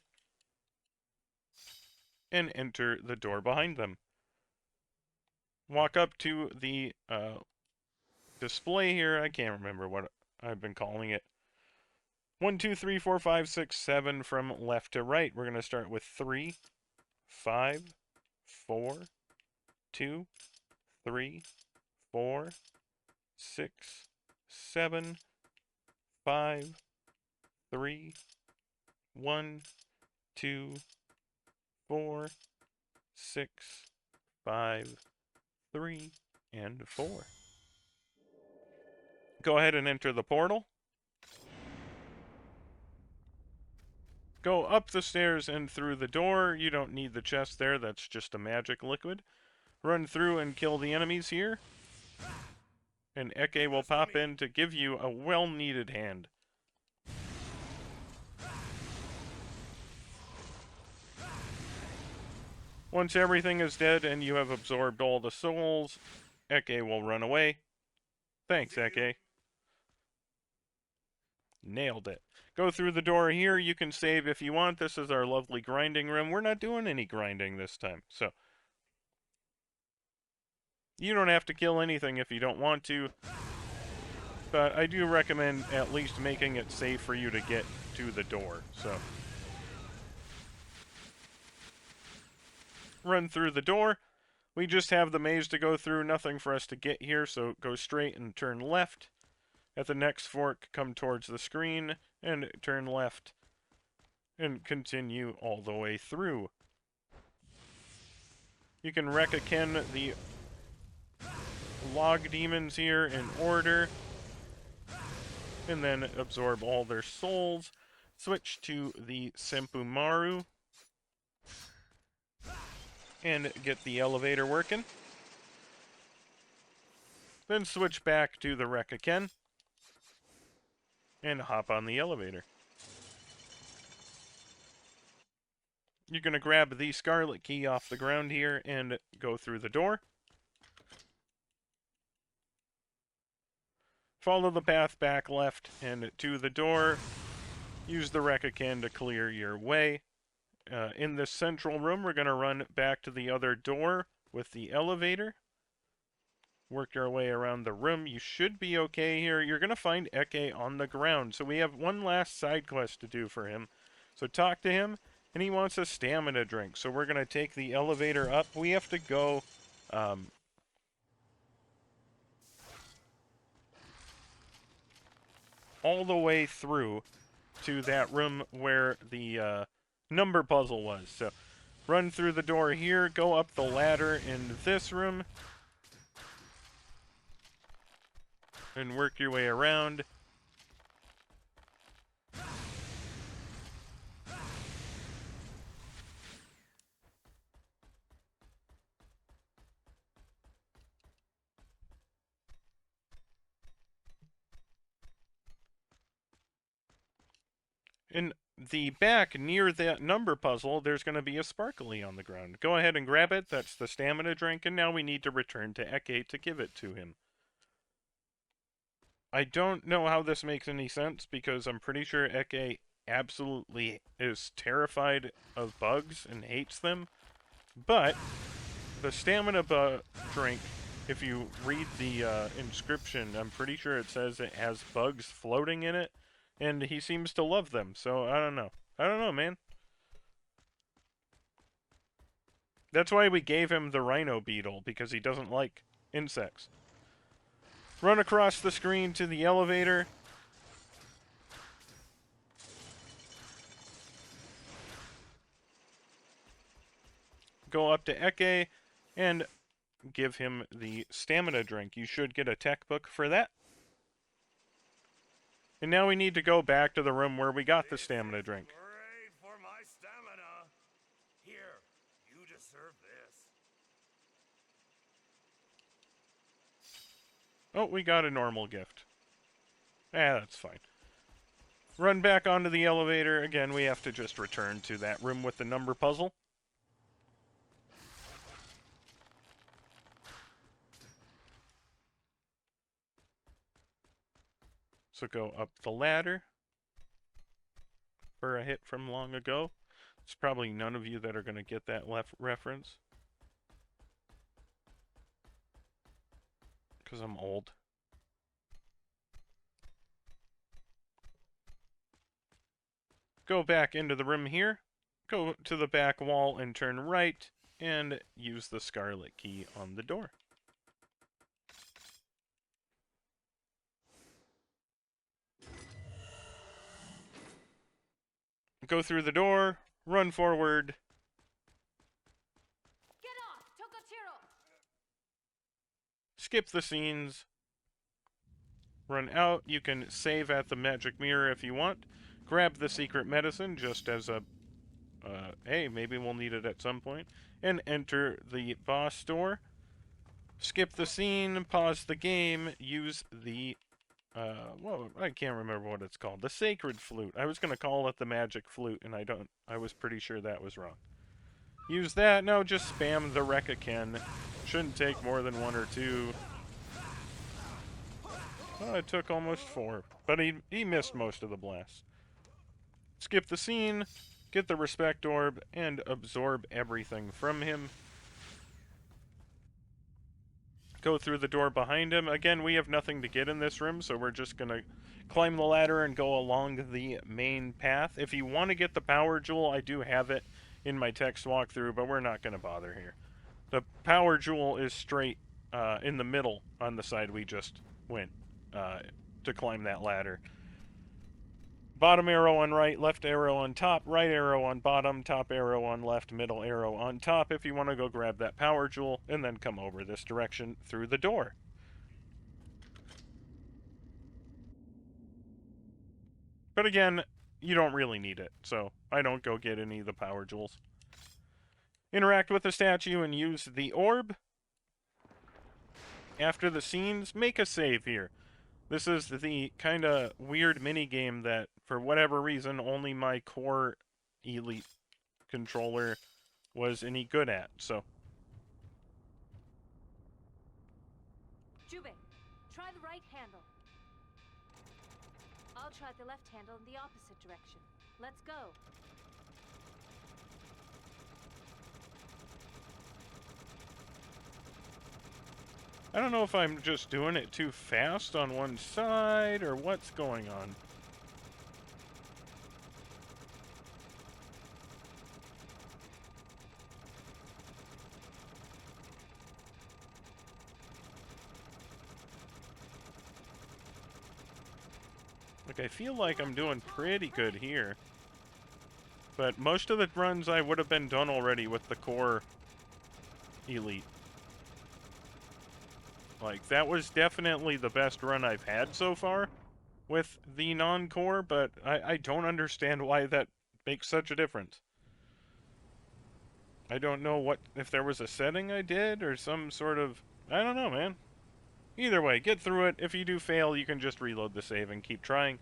And enter the door behind them. Walk up to the display here. I can't remember what I've been calling it. 1, 2, 3, 4, 5, 6, 7 from left to right. We're going to start with 3, 5, 4, 2, 3, 4, 6, 7, 5, 3, 1, 2, 4, 6, 5, 3, and 4. Go ahead and enter the portal. Go up the stairs and through the door. You don't need the chest there, that's just a magic liquid. Run through and kill the enemies here. And Ekei will pop in to give you a well-needed hand. Once everything is dead and you have absorbed all the souls, Ekei will run away. Thanks, Ekei. Nailed it. Go through the door here. You can save if you want. This is our lovely grinding room. We're not doing any grinding this time, so you don't have to kill anything if you don't want to, but I do recommend at least making it safe for you to get to the door, so run through the door. We just have the maze to go through, nothing for us to get here, so go straight and turn left. At the next fork, come towards the screen, and turn left, and continue all the way through. You can Reka-ken the log demons here in order, and then absorb all their souls. Switch to the Senpumaru, and get the elevator working. Then switch back to the Reka-ken, and hop on the elevator. You're going to grab the scarlet key off the ground here and go through the door. Follow the path back left and to the door. Use the Rekaken to clear your way. In this central room, we're going to run back to the other door with the elevator. Work our way around the room. You should be okay here. You're going to find Ekei on the ground. So we have one last side quest to do for him. So talk to him, and he wants a stamina drink. So we're going to take the elevator up. We have to go all the way through to that room where the number puzzle was. So run through the door here, go up the ladder in this room, and work your way around. In the back, near that number puzzle, there's going to be a sparkly on the ground. Go ahead and grab it. That's the stamina drink, and now we need to return to Ekei to give it to him. I don't know how this makes any sense, because I'm pretty sure Ekei absolutely is terrified of bugs and hates them. But the stamina drink, if you read the inscription, I'm pretty sure it says it has bugs floating in it, and he seems to love them, so I don't know. I don't know, man. That's why we gave him the rhino beetle, because he doesn't like insects. Run across the screen to the elevator. Go up to Ekei and give him the stamina drink. You should get a tech book for that. And now we need to go back to the room where we got the stamina drink. Great for my stamina. Here, you deserve this. Oh, we got a normal gift. That's fine. Run back onto the elevator. Again, we have to just return to that room with the number puzzle. So go up the ladder for a hit from long ago. It's probably none of you that are going to get that reference, because I'm old. Go back into the room here. Go to the back wall and turn right, and use the scarlet key on the door. Go through the door, run forward. Get off, Tokotiro! Skip the scenes. Run out. You can save at the magic mirror if you want. Grab the secret medicine just as a... hey, maybe we'll need it at some point. And enter the boss door. Skip the scene, pause the game, use the... well, I can't remember what it's called. The sacred flute. I was going to call it the magic flute, and I was pretty sure that was wrong. Use that. No, just spam the Rekaken. Shouldn't take more than 1 or 2. Oh, it took almost 4. But he missed most of the blasts. Skip the scene, get the respect orb, and absorb everything from him. Go through the door behind him. Again, we have nothing to get in this room, so we're just going to climb the ladder and go along the main path. If you want to get the power jewel, I do have it in my text walkthrough, but we're not going to bother here. The power jewel is straight in the middle on the side we just went to climb that ladder. Bottom arrow on right, left arrow on top, right arrow on bottom, top arrow on left, middle arrow on top if you want to go grab that power jewel, and then come over this direction through the door. But again, you don't really need it, so I don't go get any of the power jewels. Interact with the statue and use the orb. After the scenes, make a save here. This is the kind of weird minigame that, for whatever reason, only my core elite controller was any good at. So Jubei, try the right handle. I'll try the left handle in the opposite direction. Let's go. I don't know if I'm just doing it too fast on one side or what's going on. Like, I feel like I'm doing pretty good here. But most of the runs I would have been done already with the core elite. Like, that was definitely the best run I've had so far with the non-core, but I don't understand why that makes such a difference. I don't know if there was a setting I did or some sort of... I don't know, man. Either way, get through it. If you do fail, you can just reload the save and keep trying.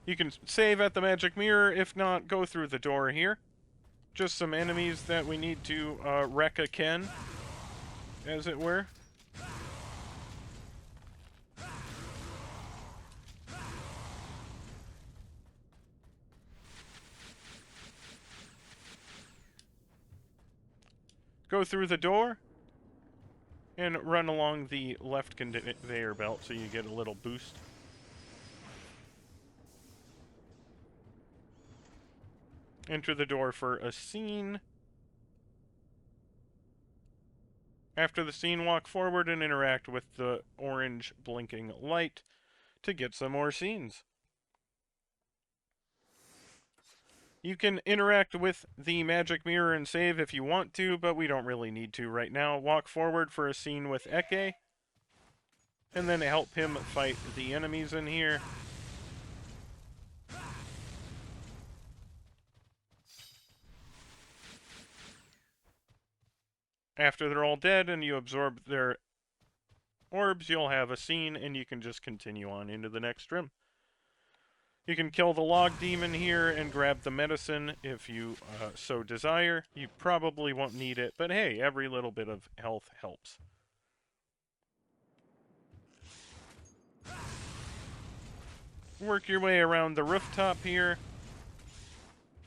You can save at the magic mirror. If not, go through the door here. Just some enemies that we need to wreck again, as it were. Go through the door and run along the left conveyor belt so you get a little boost. Enter the door for a scene. After the scene, walk forward and interact with the orange blinking light to get some more scenes. You can interact with the magic mirror and save if you want to, but we don't really need to right now. Walk forward for a scene with Ekei, and then help him fight the enemies in here. After they're all dead and you absorb their orbs, you'll have a scene, and you can just continue on into the next room. You can kill the log demon here and grab the medicine if you so desire. You probably won't need it, but hey, every little bit of health helps. Work your way around the rooftop here.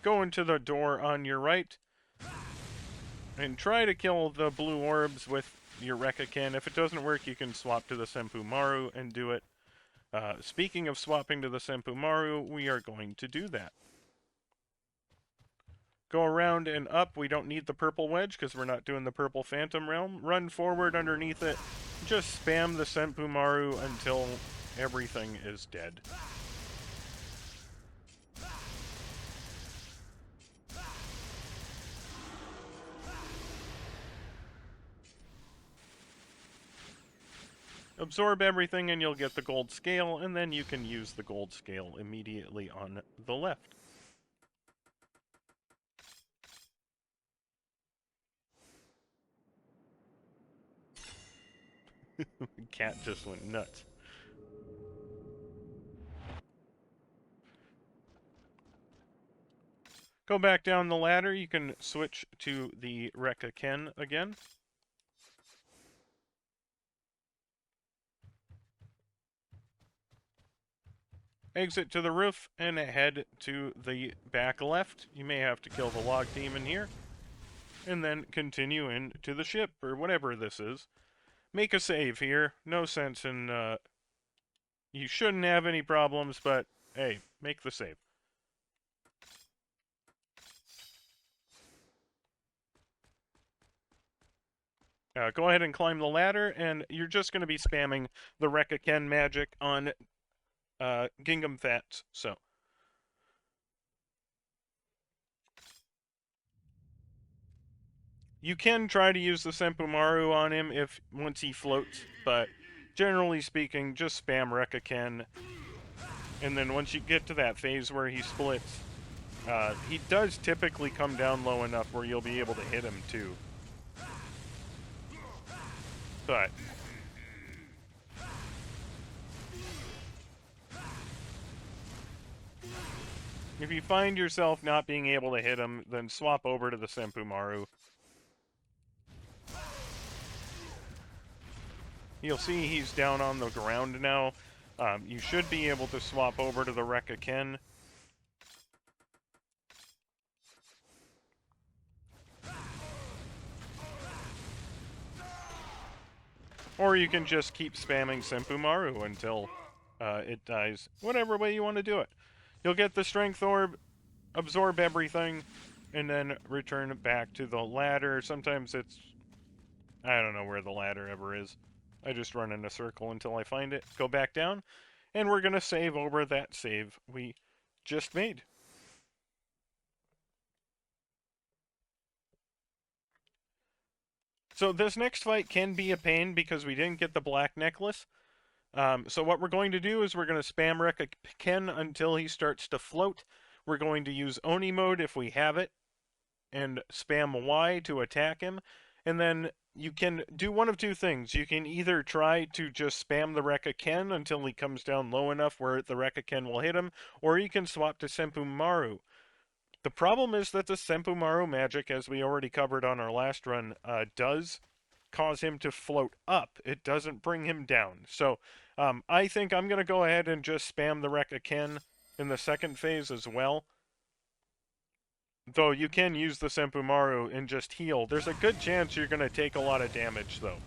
Go into the door on your right. And try to kill the blue orbs with your Rekaken. If it doesn't work, you can swap to the Senpu Maru and do it. Speaking of swapping to the Senpu Maru, we are going to do that. Go around and up. We don't need the purple wedge because we're not doing the purple phantom realm. Run forward underneath it. Just spam the Senpu Maru until everything is dead. Absorb everything and you'll get the gold scale, and then you can use the gold scale immediately on the left. Cat just went nuts. Go back down the ladder. You can switch to the Rekaken again. Exit to the roof and head to the back left. You may have to kill the log demon here. And then continue into the ship, or whatever this is. Make a save here. No sense in... you shouldn't have any problems, but hey, make the save. Go ahead and climb the ladder, and you're just going to be spamming the Rekaken magic on Gingham Fats, so. You can try to use the Senpu Maru on him once he floats, but generally speaking, just spam Rekaken. And then once you get to that phase where he splits, he does typically come down low enough where you'll be able to hit him too. But If you find yourself not being able to hit him, then swap over to the Senpumaru. You'll see he's down on the ground now. You should be able to swap over to the Rekka Ken. Or you can just keep spamming Senpumaru until it dies. Whatever way you want to do it. You'll get the Strength Orb, absorb everything, and then return back to the ladder. Sometimes it's... I don't know where the ladder ever is. I just run in a circle until I find it, go back down, and we're going to save over that save we just made. So this next fight can be a pain because we didn't get the black necklace. So what we're going to do is we're going to spam Rekka Ken until he starts to float. We're going to use Oni mode if we have it, and spam Y to attack him. And then you can do one of two things. You can either try to just spam the Rekka Ken until he comes down low enough where the Rekka Ken will hit him, or you can swap to Senpumaru. The problem is that the Senpumaru magic, as we already covered on our last run, does cause him to float up. It doesn't bring him down. So I think I'm going to go ahead and just spam the Rekka Ken in the second phase as well. Though you can use the Senpumaru and just heal. There's a good chance you're going to take a lot of damage, though.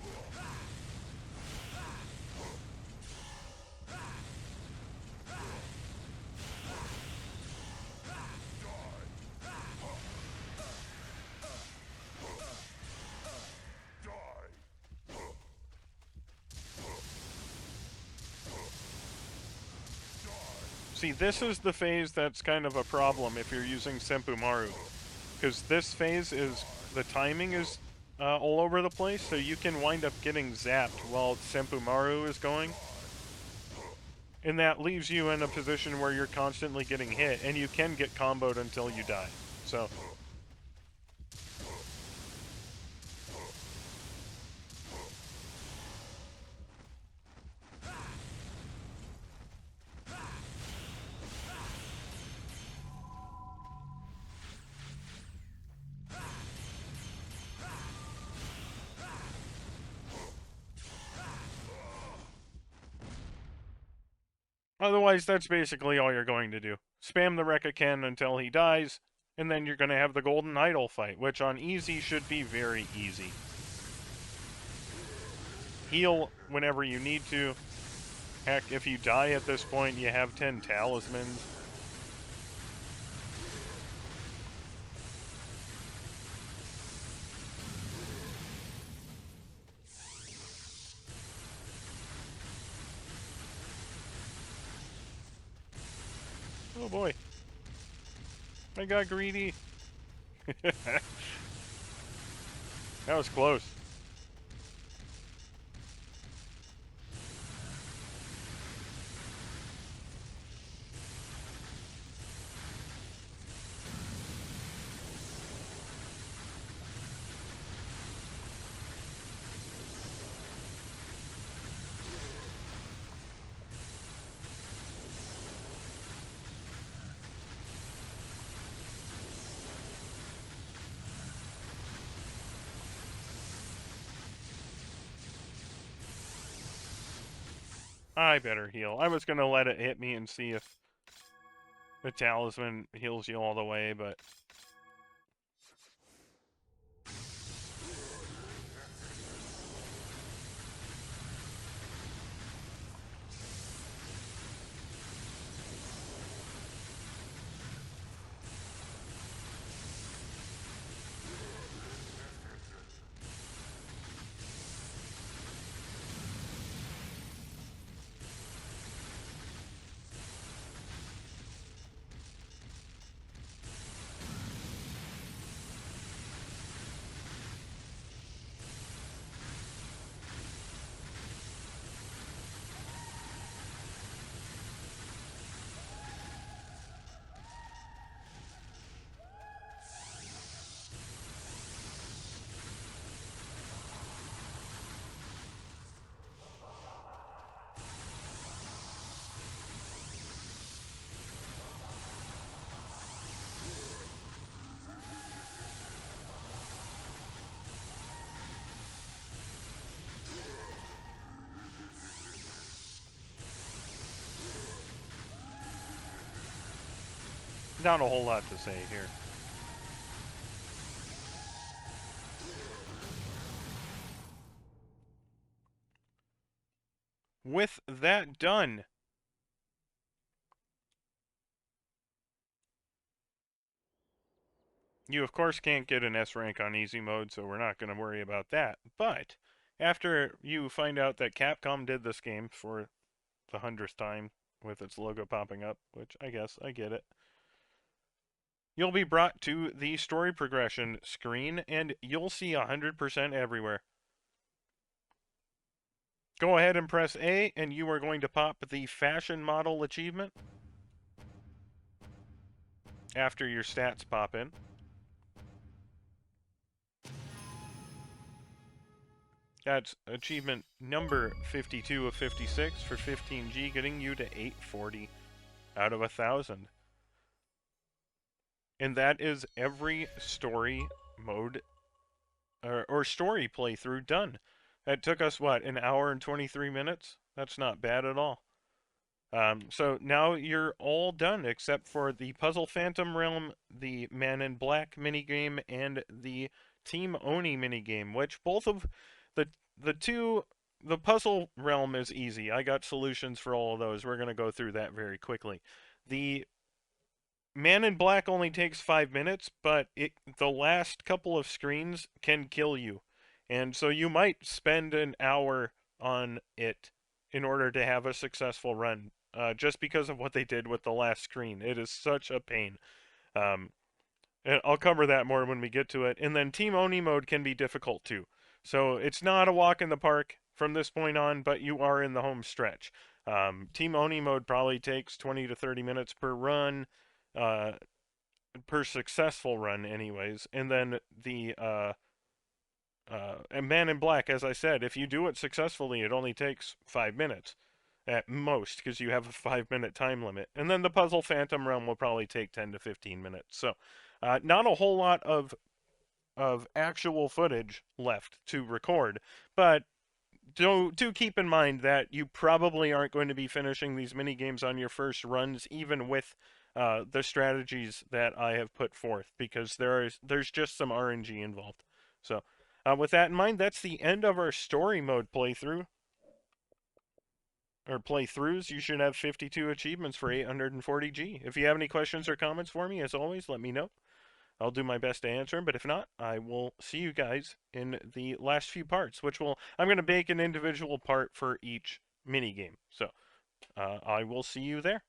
See, this is the phase that's kind of a problem if you're using Senpumaru. Because this phase is, the timing is all over the place, so you can wind up getting zapped while Senpumaru is going. And that leaves you in a position where you're constantly getting hit, and you can get comboed until you die. So... Otherwise, that's basically all you're going to do. Spam the Rekka Ken until he dies, and then you're going to have the Golden Idol fight, which on easy should be very easy. Heal whenever you need to. Heck, if you die at this point, you have 10 talismans. Oh boy. I got greedy. That was close. I better heal. I was gonna let it hit me and see if the talisman heals you all the way, but... not a whole lot to say here. With that done, you of course can't get an S rank on easy mode, so we're not going to worry about that. But after you find out that Capcom did this game for the 100th time with its logo popping up, which I guess I get it, you'll be brought to the story progression screen, and you'll see 100% everywhere. Go ahead and press A, and you are going to pop the fashion model achievement after your stats pop in. That's achievement number 52 of 56 for 15G, getting you to 840 out of 1,000. And that is every story mode or story playthrough done. That took us, what, an hour and 23 minutes? That's not bad at all. So now you're all done except for the Puzzle Phantom Realm, the Man in Black minigame, and the Team Oni minigame, which both of the two, the Puzzle Realm is easy. I got solutions for all of those. We're going to go through that very quickly. The Man in Black only takes 5 minutes, but the last couple of screens can kill you. And so you might spend an hour on it in order to have a successful run, just because of what they did with the last screen. It is such a pain. And I'll cover that more when we get to it. And then Team Oni mode can be difficult too. So it's not a walk in the park from this point on, but you are in the home stretch. Team Oni mode probably takes 20 to 30 minutes per run, per successful run, anyways. And then the and Man in Black, as I said, if you do it successfully, it only takes 5 minutes at most because you have a 5 minute time limit. And then the Puzzle Phantom Realm will probably take 10 to 15 minutes. So, not a whole lot of actual footage left to record, but do keep in mind that you probably aren't going to be finishing these mini games on your first runs, even with the strategies that I have put forth, because there's just some RNG involved. So, with that in mind, that's the end of our story mode playthrough. Or playthroughs. You should have 52 achievements for 840G. If you have any questions or comments for me, as always, let me know. I'll do my best to answer them, but if not, I will see you guys in the last few parts, I'm going to make an individual part for each mini game. So, I will see you there.